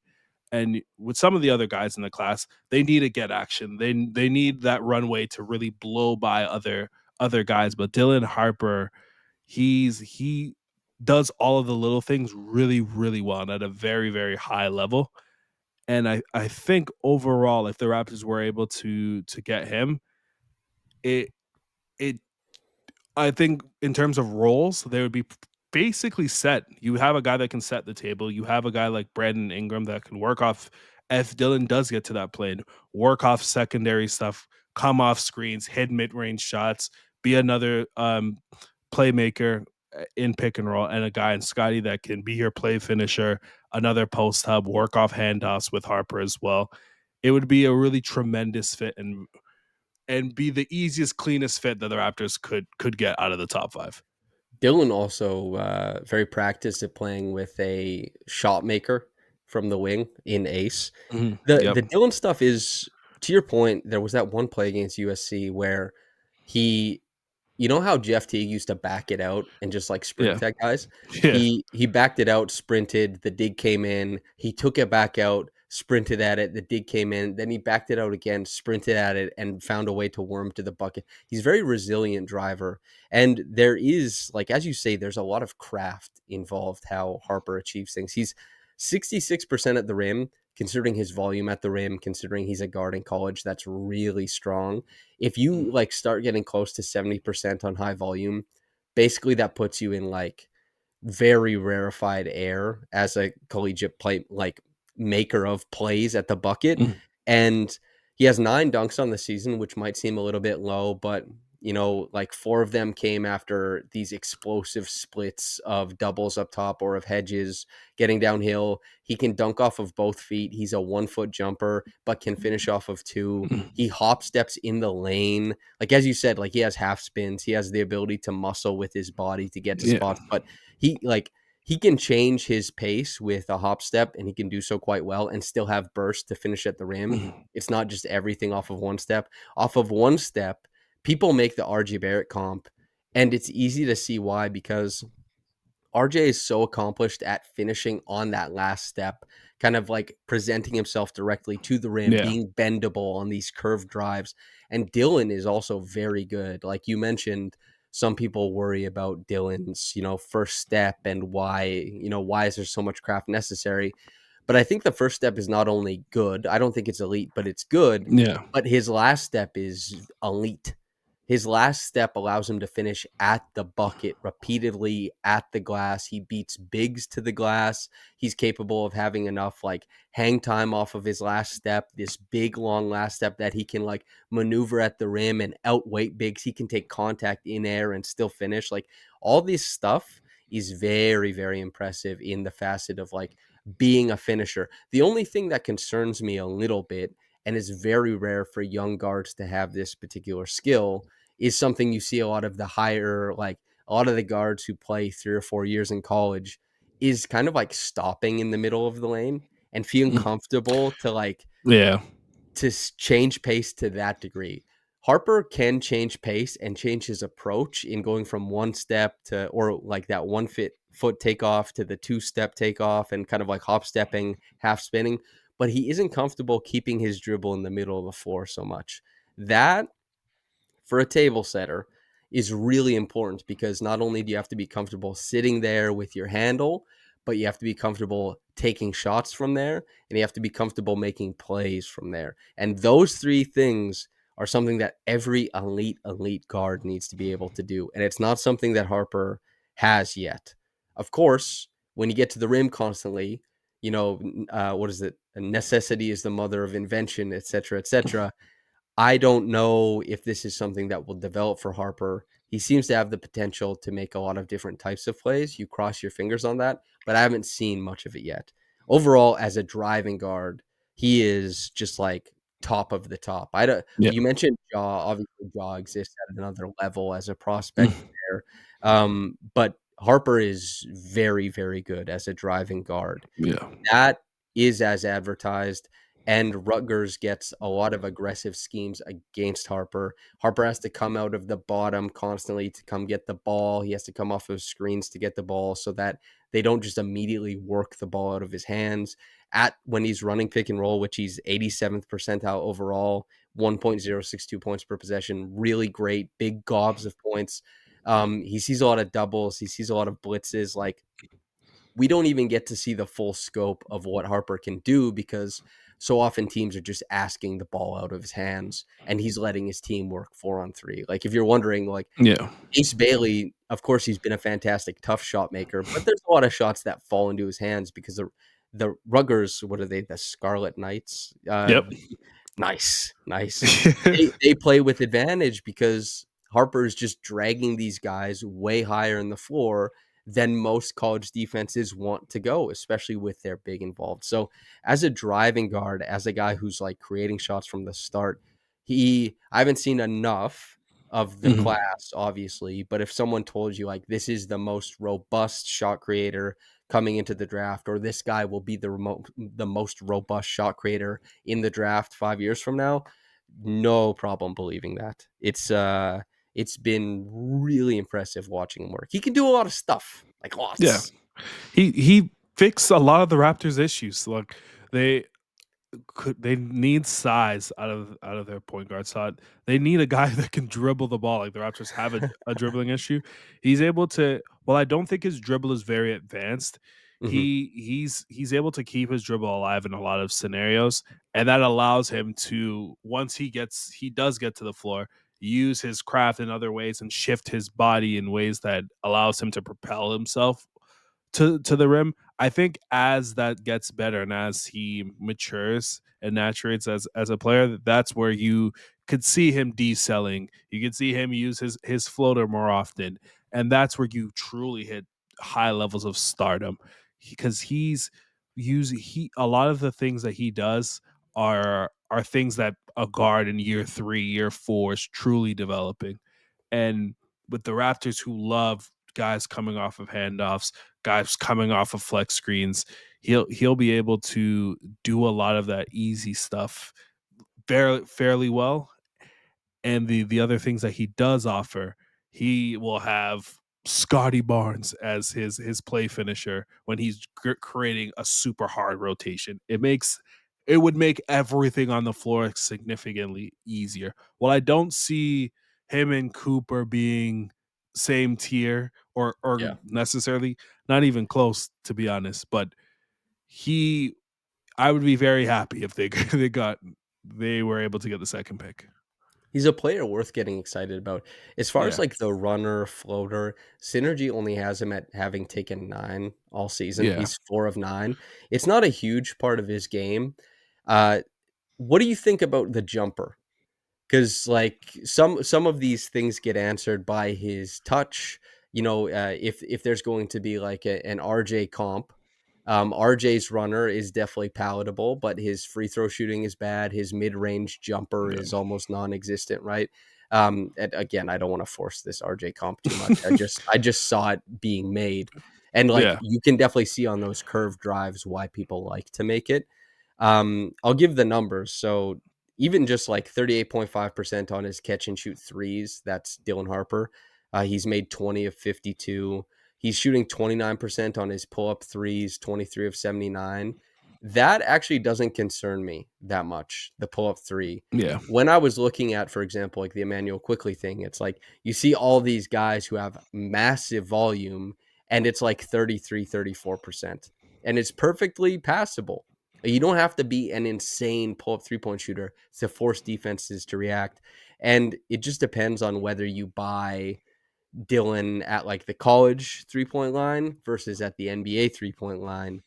And with some of the other guys in the class, they need to get action. They need that runway to really blow by other guys. But Dylan Harper, he does all of the little things really well and at a very high level. And I think overall, if the Raptors were able to get him, it it I think in terms of roles, they would be basically set. You have a guy that can set the table. You have a guy like Brandon Ingram that can work off if Dylan does get to that plane, work off secondary stuff, come off screens, hit mid-range shots, be another playmaker in pick and roll, and a guy in Scottie that can be your play finisher, another post hub, work off handoffs with Harper as well. It would be a really tremendous fit and be the easiest, cleanest fit that the Raptors could get out of the top five. Dylan also very practiced at playing with a shot maker from the wing in ace. Mhm. The Yep. the Dylan stuff is, to your point, there was that one play against USC where he, you know how Jeff Teague used to back it out and just like Yeah. sprint at guys? Yeah. He backed it out, sprinted, the dig came in, he took it back out, sprinted at it, the dig came in, then he backed it out again, sprinted at it, and found a way to worm to the bucket. He's a very resilient driver. And there is, like as you say, there's a lot of craft involved how Harper achieves things. 66% at the rim, considering his volume at the rim, considering he's a guard in college, that's really strong. If you like start getting close to 70% on high volume, basically that puts you in like very rarefied air as a collegiate play like maker of plays at the bucket. Mhm. And he has 9 dunks on the season, which might seem a little bit low, but like 4 of them came after these explosive splits of doubles up top or of hedges getting downhill. He can dunk off of both feet. He's a 1-foot jumper, but can finish off of 2. Mhm. He hop steps in the lane. Like as you said, like he has half spins. He has the ability to muscle with his body to get to Yeah. spots, but he can change his pace with a hop step, and he can do so quite well and still have burst to finish at the rim. Mhm. It's not just everything off of one step. Off of one step, people make the RJ Barrett comp, and it's easy to see why because RJ is so accomplished at finishing on that last step, kind of like presenting himself directly to the rim, Yeah. being bendable on these curved drives. And Dylan is also very good. Like you mentioned, some people worry about Dylan's, first step and why is there so much craft necessary? But I think the first step is not only good, I don't think it's elite, but it's good, Yeah. but his last step is elite. His last step allows him to finish at the bucket repeatedly at the glass. He beats bigs to the glass. He's capable of having enough like hang time off of his last step, this big long last step that he can like maneuver at the rim and outweight bigs. He can take contact in air and still finish. Like all this stuff is very, very impressive in the facet of like being a finisher. The only thing that concerns me a little bit, and is very rare for young guards to have this particular skill, is something you see a lot of the higher, like a lot of the guards who play 3 or 4 years in college, is kind of like stopping in the middle of the lane and feeling Mm. comfortable to like Yeah. change pace to that degree. Harper can change pace and change his approach in going from one step to, or like that foot takeoff to the 2-step takeoff and kind of like hop stepping, half spinning, but he isn't comfortable keeping his dribble in the middle of the floor so much. That for a table setter is really important because not only do you have to be comfortable sitting there with your handle, but you have to be comfortable taking shots from there and you have to be comfortable making plays from there. And those 3 things are something that every elite guard needs to be able to do. And it's not something that Harper has yet. Of course, when you get to the rim constantly, what is it? Necessity is the mother of invention, et cetera, et cetera. I don't know if this is something that will develop for Harper. He seems to have the potential to make a lot of different types of plays. You cross your fingers on that, but I haven't seen much of it yet. Overall, as a driving guard, he is just like top of the top. I don't. Yeah. You mentioned Jaw. Obviously, Jaw exists at another level as a prospect Mhm. there, but Harper is very, very good as a driving guard. Yeah. That is as advertised, and Rutgers gets a lot of aggressive schemes against Harper. Harper has to come out of the bottom constantly to come get the ball. He has to come off of screens to get the ball so that they don't just immediately work the ball out of his hands. At when he's running pick and roll, which he's 87th percentile overall, 1.062 points per possession, really great, big gobs of points. He sees a lot of doubles, he sees a lot of blitzes. Like we don't even get to see the full scope of what Harper can do because so often teams are just asking the ball out of his hands and he's letting his team work 4-on-3. Like if you're wondering, like Yeah. Ace Bailey, of course, he's been a fantastic tough shot maker, but there's a lot of shots that fall into his hands because the Ruggers, what are they? The Scarlet Knights. Yep. Nice, nice. They play with advantage because Harper is just dragging these guys way higher in the floor than most college defenses want to go, especially with their big involved. So, as a driving guard, as a guy who's like creating shots from the start, I haven't seen enough of the Mhm. class, obviously, but if someone told you like this is the most robust shot creator coming into the draft, or this guy will be the most robust shot creator in the draft 5 years from now, no problem believing that. It's been really impressive watching him work. He can do a lot of stuff, like Yeah. lots. He fixed a lot of the Raptors' issues. Like they they need size out of their point guard slot. They need a guy that can dribble the ball. Like the Raptors have a dribbling issue. He's able to. Well, I don't think his dribble is very advanced. Mhm. He's able to keep his dribble alive in a lot of scenarios, and that allows him to, once he does get to the floor, use his craft in other ways and shift his body in ways that allows him to propel himself to the rim. I think as that gets better and as he matures and maturates as a player, that's where you could see him decelling. You could see him use his floater more often, and that's where you truly hit high levels of stardom because he's using he a lot of the things that he does are things that a guard in year 3, year 4 is truly developing. And with the Raptors who love guys coming off of handoffs, guys coming off of flex screens, he'll be able to do a lot of that easy stuff fairly well. And the other things that he does offer, he will have Scottie Barnes as his play finisher when he's creating a super hard rotation. It would make everything on the floor significantly easier. Well, I don't see him and Cooper being same tier or Yeah. necessarily not even close to be honest, but he I would be very happy if they were able to get the second pick. He's a player worth getting excited about. As far as, Yeah. like, the runner, floater, Synergy only has him at having taken 9 all season. Yeah. He's 4 of 9. It's not a huge part of his game. Uh, what do you think about the jumper? 'Cause, like, some of these things get answered by his touch, if there's going to be, like, an RJ comp, RJ's runner is definitely palatable, but his free throw shooting is bad, his mid-range jumper is Yeah. almost non-existent, right? And again, I don't wanna force this RJ comp too much, I just saw it being made, and, like, Yeah. you can definitely see on those curved drives why people like to make it. I'll give the numbers, so even just like 38.5% on his catch and shoot threes. That's Dylan Harper. He's made 20 of 52. He's shooting 29% on his pull up threes, 23 of 79. That actually doesn't concern me that much, the pull up three. Yeah. When I was looking at, for example, like the Emmanuel Quickley thing, it's like you see all these guys who have massive volume and it's like 33, 34%. And it's perfectly passable. You don't have to be an insane pull up 3-point shooter to force defenses to react. And it just depends on whether you buy Dylan at like the college 3-point line versus at the NBA 3-point line.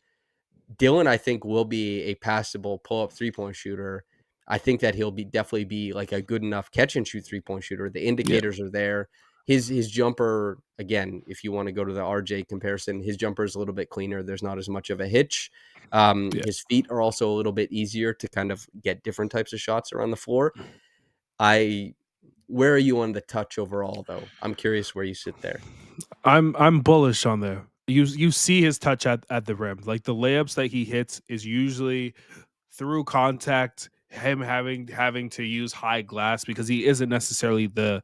Dylan, I think, will be a passable pull up 3-point shooter. I think that he'll be definitely be like a good enough catch and shoot 3-point shooter. The Yeah. indicators are there. His jumper, again, if you want to go to the RJ comparison, his jumper is a little bit cleaner. There's not as much of a hitch. Yeah. His feet are also a little bit easier to kind of get different types of shots around the floor. I Where are you on the touch overall, though? I'm curious where you sit there. I'm bullish on there. You see his touch at the rim. Like the layups that he hits is usually through contact, him having to use high glass because he isn't necessarily the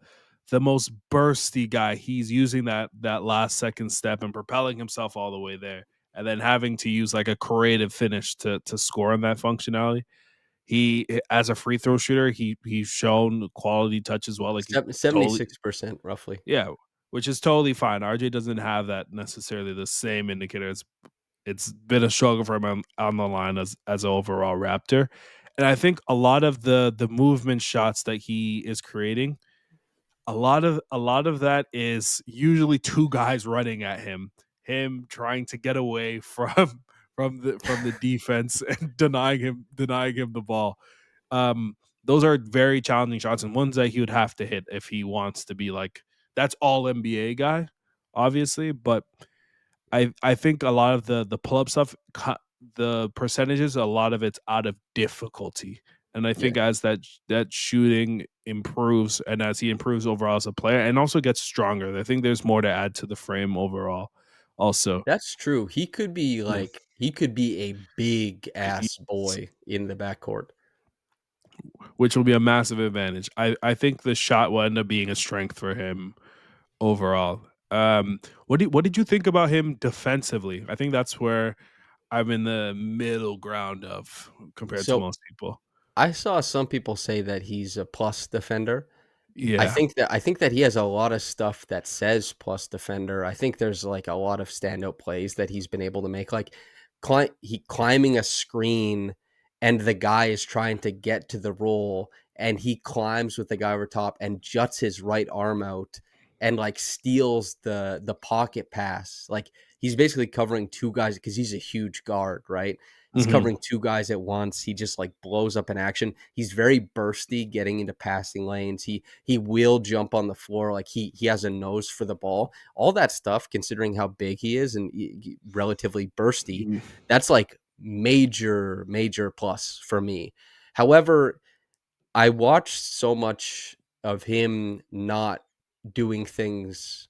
most bursty guy. He's using that last second step and propelling himself all the way there. And then having to use like a creative finish to score on that functionality. He as a free throw shooter, he's shown quality touch as well. Like he totally 76% roughly. yeah, which is totally fine. RJ doesn't have that necessarily the same indicators. It's been a struggle for him on the line as an overall Raptor, and I think a lot of the movement shots that he is creating, a lot of that is usually two guys running at him trying to get away from from the defense and denying him the ball. Um, those are very challenging shots and ones that he would have to hit if he wants to be like that's all NBA guy, obviously. But I think a lot of the pull up stuff, the percentages, a lot of it's out of difficulty. And I Yeah, think as that shooting improves and as he improves overall as a player and also gets stronger, I think there's more to add to the frame overall. Also, that's true. yeah, He could be a big he- ass boy in the backcourt. which will be a massive advantage. I think the shot will end up being a strength for him overall. What did you think about him defensively? I think that's where I'm in the middle ground of compared to So most people. I saw some people say that he's a plus defender. Yeah. I think that he has a lot of stuff that says plus defender. I think there's like a lot of standout plays that he's been able to make, like he climbing a screen and the guy is trying to get to the roll and he climbs with the guy over top and juts his right arm out and like steals the pocket pass. Like he's basically covering two guys because he's a huge guard, right? He's Mhm. covering two guys at once. He just like blows up an action. He's very bursty getting into passing lanes. He will jump on the floor. Like he has a nose for the ball. All that stuff, considering how big he is and relatively bursty, Mm. that's like major plus for me. However, I watched so much of him not doing things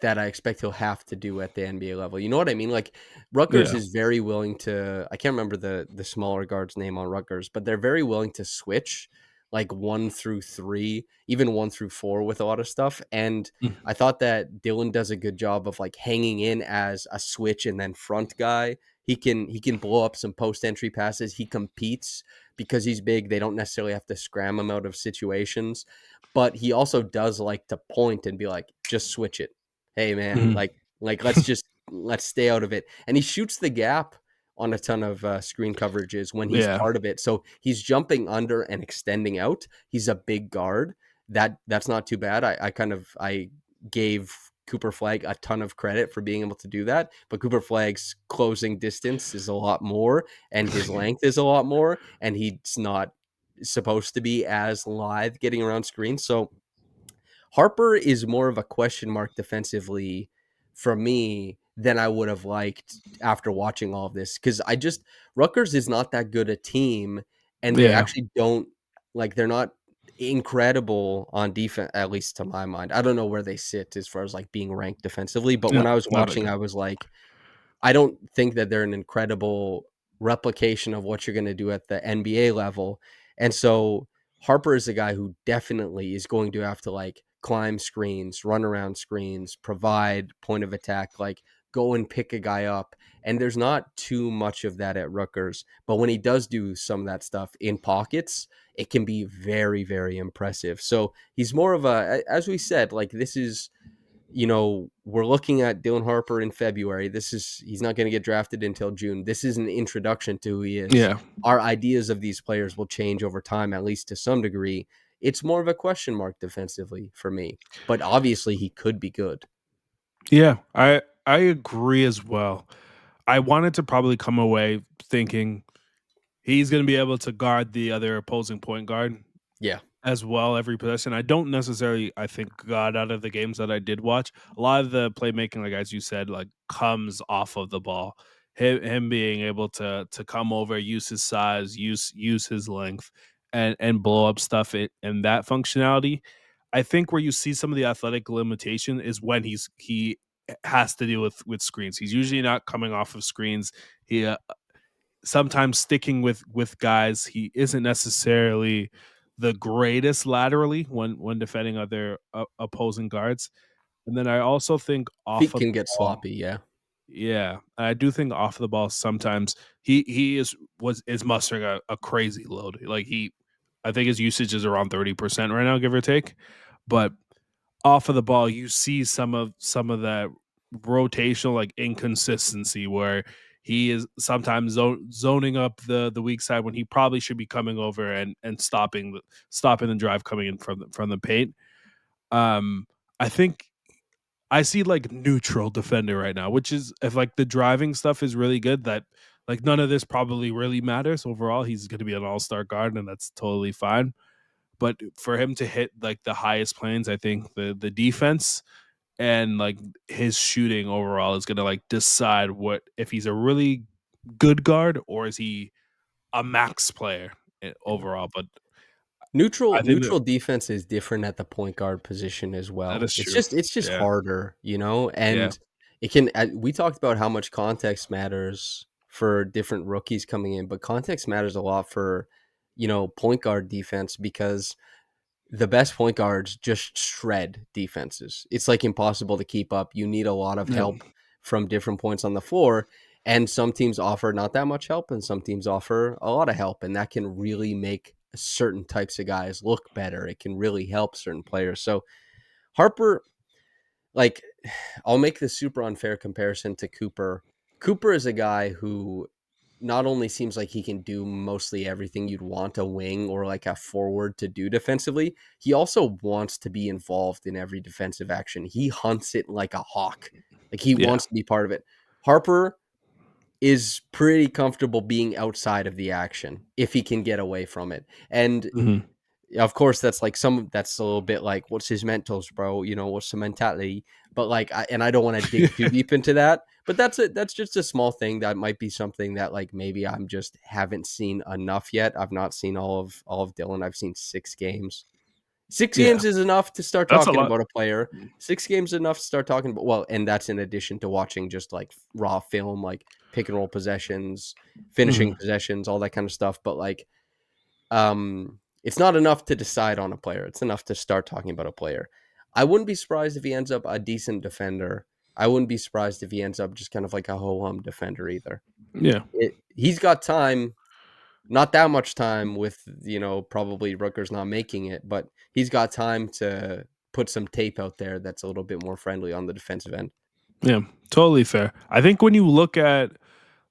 that I expect he'll have to do at the NBA level. You know what I mean? Like Rutgers Yeah. is very willing to, I can't remember the smaller guard's name on Rutgers, but they're very willing to switch like 1 through 3, even 1 through 4 with a lot of stuff. And Mm. I thought that Dylan does a good job of like hanging in as a switch and then front guy. He can blow up some post entry passes. He competes because he's big. They don't necessarily have to scram him out of situations, but he also does like to point and be like, just switch it. Hey man, Mhm. like let's stay out of it. And he shoots the gap on a ton of screen coverages when he's Yeah. part of it. So he's jumping under and extending out. He's a big guard. That's not too bad. I gave Cooper Flag a ton of credit for being able to do that, but Cooper Flag's closing distance is a lot more and his length is a lot more and he's not supposed to be as lithe getting around screens. So Harper is more of a question mark defensively for me than I would have liked after watching all of this because I just Rutgers is not that good a team, and they Yeah. actually don't like they're not incredible on defense, at least to my mind. I don't know where they sit as far as like being ranked defensively, but when No, I was not that watching, good. I was like, I don't think that they're an incredible replication of what you're going to do at the NBA level. And so Harper is a guy who definitely is going to have to like climb screens, run around screens, provide point of attack, like go and pick a guy up. And there's not too much of that at Rutgers. But when he does do some of that stuff in pockets, it can be very impressive. So he's more of as we said, like this is we're looking at Dylan Harper in February. He's not going to get drafted until June. This is an introduction to who he is. Yeah. Our ideas of these players will change over time, at least to some degree. It's more of a question mark defensively for me, but obviously he could be good. Yeah. I agree as well. I wanted to probably come away thinking he's gonna be able to guard the other opposing point guard Yeah. as well every possession. I don't necessarily, I think, got out of the games that I did watch. A lot of the playmaking, like as you said, like comes off of the ball. Him being able to come over, use his size, use his length, and blow up stuff in that functionality. I think where you see some of the athletic limitation is when he has to deal with screens. He's usually not coming off of screens. He sometimes sticking with guys he isn't necessarily the greatest laterally when defending other opposing guards. And then I also think off Feet of can the get ball, sloppy. Yeah. yeah, I do think off the ball sometimes he is mustering a crazy load. Like I think his usage is around 30% right now, give or take. But off of the ball, you see some of that rotational like inconsistency where he is sometimes zoning up the weak side when he probably should be coming over and stopping the drive coming in from the paint. Um, I think I see like neutral defender right now, which is if like the driving stuff is really good, that like none of this probably really matters overall. He's going to be an all-star guard, and that's totally fine. But for him to hit like the highest planes, I think the defense and like his shooting overall is gonna like decide what if he's a really good guard or is he a max player overall. But Neutral I think that neutral defense is different at the point guard position as that well. is It's true. just Yeah, harder, yeah, and we talked about how much context matters for different rookies coming in, but context matters a lot for, point guard defense because the best point guards just shred defenses. It's like impossible to keep up. You need a lot of yeah, help from different points on the floor, and some teams offer not that much help and some teams offer a lot of help, and that can really make certain types of guys look better. It can really help certain players. So Harper, like, I'll make the super unfair comparison to Cooper. Cooper is a guy who not only seems like he can do mostly everything you'd want a wing or like a forward to do defensively, he also wants to be involved in every defensive action. He hunts it like a hawk. Like he Yeah. wants to be part of it. Harper is pretty comfortable being outside of the action if he can get away from it. And Mhm. of course, that's a little bit like, what's his mentals, bro? You know, what's the mentality? But like, I don't want to dig too deep into that. But that's just a small thing that might be something that like maybe I'm just haven't seen enough yet. I've not seen all of Dylan. I've seen 6 games. Six Yeah. games is enough to start That's a talking lot. about a player. 6 games is enough to start talking about, well, and that's in addition to watching just like raw film, like pick and roll possessions, finishing Mhm. possessions, all that kind of stuff. But like, it's not enough to decide on a player. It's enough to start talking about a player. I wouldn't be surprised if he ends up a decent defender. I wouldn't be surprised if he ends up just kind of like a ho-hum defender either. Yeah. He's got time, not that much time with, probably Rutgers not making it, but he's got time to put some tape out there that's a little bit more friendly on the defensive end. Yeah. Totally fair. I think when you look at,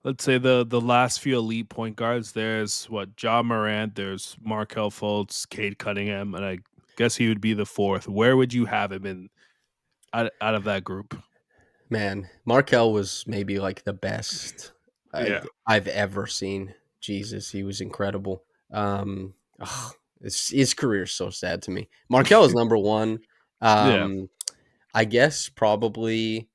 let's say, the last few elite point guards, there's what, John Morant, there's Markel Fultz, Cade Cunningham, and I guess he would be the fourth. Where would you have him in out of that group? Man, Markel was maybe like the best Yeah. I've ever seen. Jesus, he was incredible. Ugh, his career is so sad to me. Markel is number one. Yeah. Um, I guess probably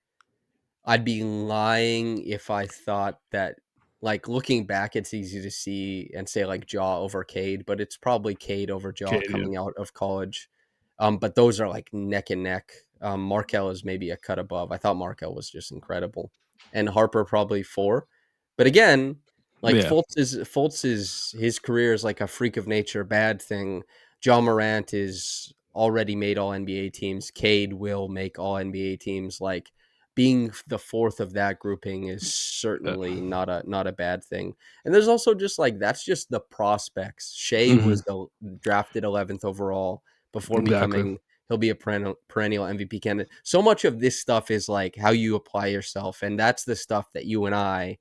I'd be lying if I thought that, like, looking back, it's easy to see and say like Jaw over Cade, but it's probably Cade over Jaw Cade, yeah. coming out of college. But those are like neck and neck. Markel is maybe a cut above. I thought Markel was just incredible, and Harper probably four. But again, like Yeah. Fultz is his career is like a freak of nature bad thing. John Morant is already made all NBA teams. Cade will make all NBA teams. Like, being the fourth of that grouping is Yeah. certainly not a bad thing. And there's also just like, that's just the prospects. Shea Mhm. was drafted 11th overall before Exactly. becoming, he'll be a perennial MVP candidate. So much of this stuff is like how you apply yourself, and that's the stuff that you and I,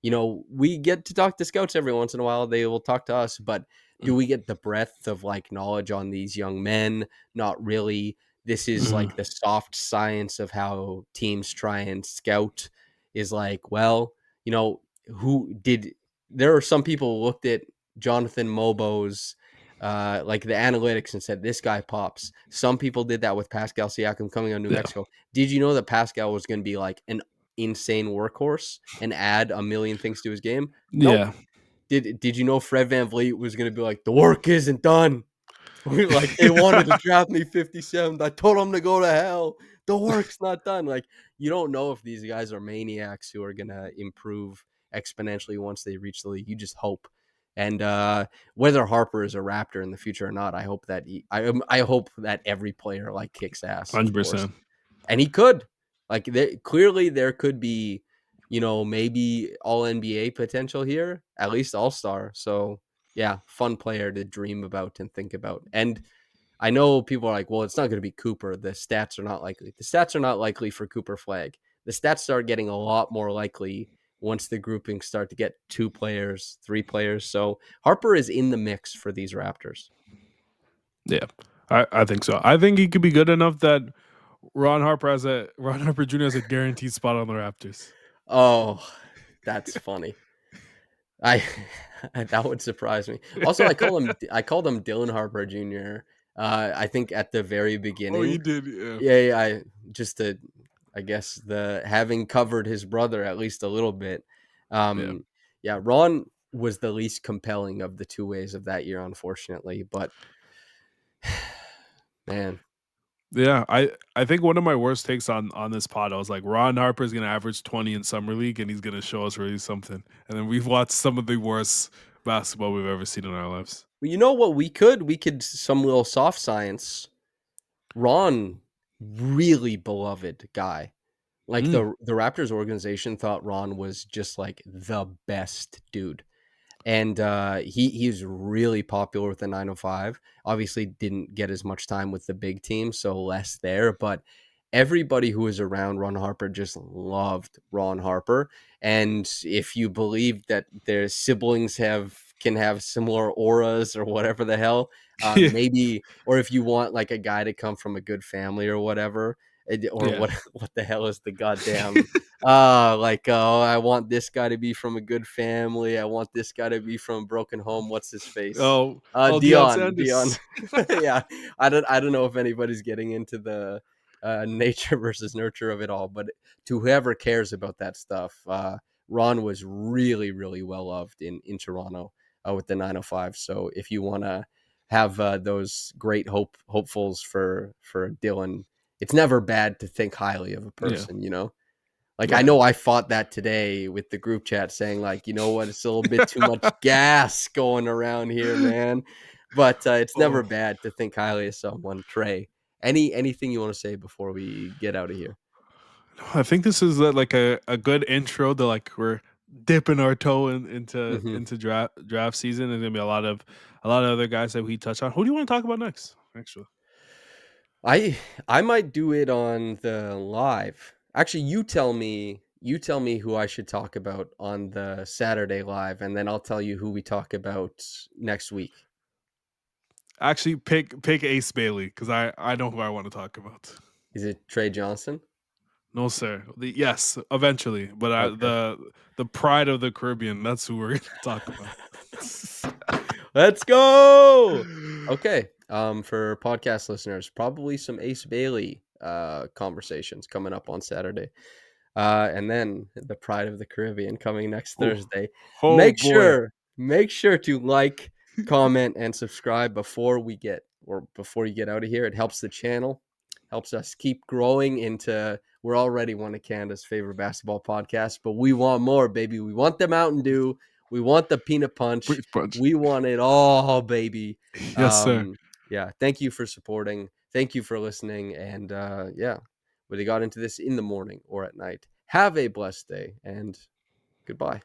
we get to talk to scouts every once in a while. They will talk to us, but do we get the breadth of like knowledge on these young men? Not really. This is Mhm. like the soft science of how teams try and scout, is like, well, who did there are some people who looked at Jonathan Mobo's like the analytics and said this guy pops. Some people did that with Pascal Siakam coming on New Yeah. Mexico. Did you know that Pascal was going to be like an insane workhorse and add a million things to his game? Nope. Yeah. Did you know Fred VanVleet was going to be like, the work isn't done? Like, they wanted to draft me 57th. I told them to go to hell. The work's not done. Like, you don't know if these guys are maniacs who are gonna improve exponentially once they reach the league. You just hope. And whether Harper is a Raptor in the future or not, I hope that I hope that every player like kicks ass, of course. 100%. And he could. Like, clearly there could be, maybe all NBA potential here, at least all star. So yeah, fun player to dream about and think about. And I know people are like, well, it's not going to be Cooper. The stats are not likely. The stats are not likely for Cooper Flag. The stats start getting a lot more likely once the groupings start to get 2 players, 3 players. So Harper is in the mix for these Raptors. Yeah. I think so. I think he could be good enough that Ron Harper Jr. has a guaranteed spot on the Raptors. Oh, that's funny. I that would surprise me. Also, I called him Dylan Harper Jr. I think at the very Oh, you beginning. did, yeah. Yeah, I just to, I guess, the having covered his brother at least a little bit. Yeah. Yeah, Ron was the least compelling of the two ways of that year, unfortunately. But man, Yeah, I think one of my worst takes on this pod, I was like, Ron Harper's gonna average 20 in summer league, and he's gonna show us really something. And then we've watched some of the worst basketball we've ever seen in our lives. you know what we could some little soft science. Ron, really beloved guy. Like, Mm, the Raptors organization thought Ron was just like the best dude. and he's really popular with the 905. Obviously, didn't get as much time with the big team, so less there. But everybody who was around Ron Harper just loved Ron Harper. And if you believe that their siblings can have similar auras or whatever the hell, Yeah, maybe, or if you want like a guy to come from a good family or whatever, or yeah. what the hell is the goddamn like, oh, I want this guy to be from a good family. I want this guy to be from a broken home. What's his face? Deion Dion. Sanders. Yeah, I don't know if anybody's getting into the nature versus nurture of it all, but to whoever cares about that stuff, Ron was really, really well loved in Toronto with the 905. So if you want to have those great hopefuls for Dylan, it's never bad to think highly of a Yeah, person, you know? Like, I yeah. know I fought that today with the group chat saying, like, you know what, it's a little bit too much gas going around here, man. But it's never Oh, bad to think highly of someone. Trey, anything you want to say before we get out of here? I think this is like a good intro to like we're dipping our toe into Hmm. draft season. There's gonna be a lot of other guys that we touch on. Who do you want to talk about next? Actually, I I might do it on the live. Actually, you tell me who I should talk about on the Saturday live, and then I'll tell you who we talk about next week. pick Ace Bailey because I know who I want to talk about. Is it Trey Johnson? No, sir. Yes, eventually, but Okay. the pride of the Caribbean. That's who we're gonna talk about. Let's go. Okay. For podcast listeners, probably some Ace Bailey conversations coming up on Saturday. And then the Pride of the Caribbean coming next Oh, Thursday. oh boy. Make sure to like, comment, and subscribe before you get out of here. It helps the channel, helps us keep growing into we're already one of Canada's favorite basketball podcasts, but we want more, baby. We want the Mountain Dew. We want the peanut punch. Brief punch. We want it all, baby. Yes, sir. Yeah, thank you for supporting. Thank you for listening. And yeah, whether you got into this in the morning or at night, have a blessed day and goodbye.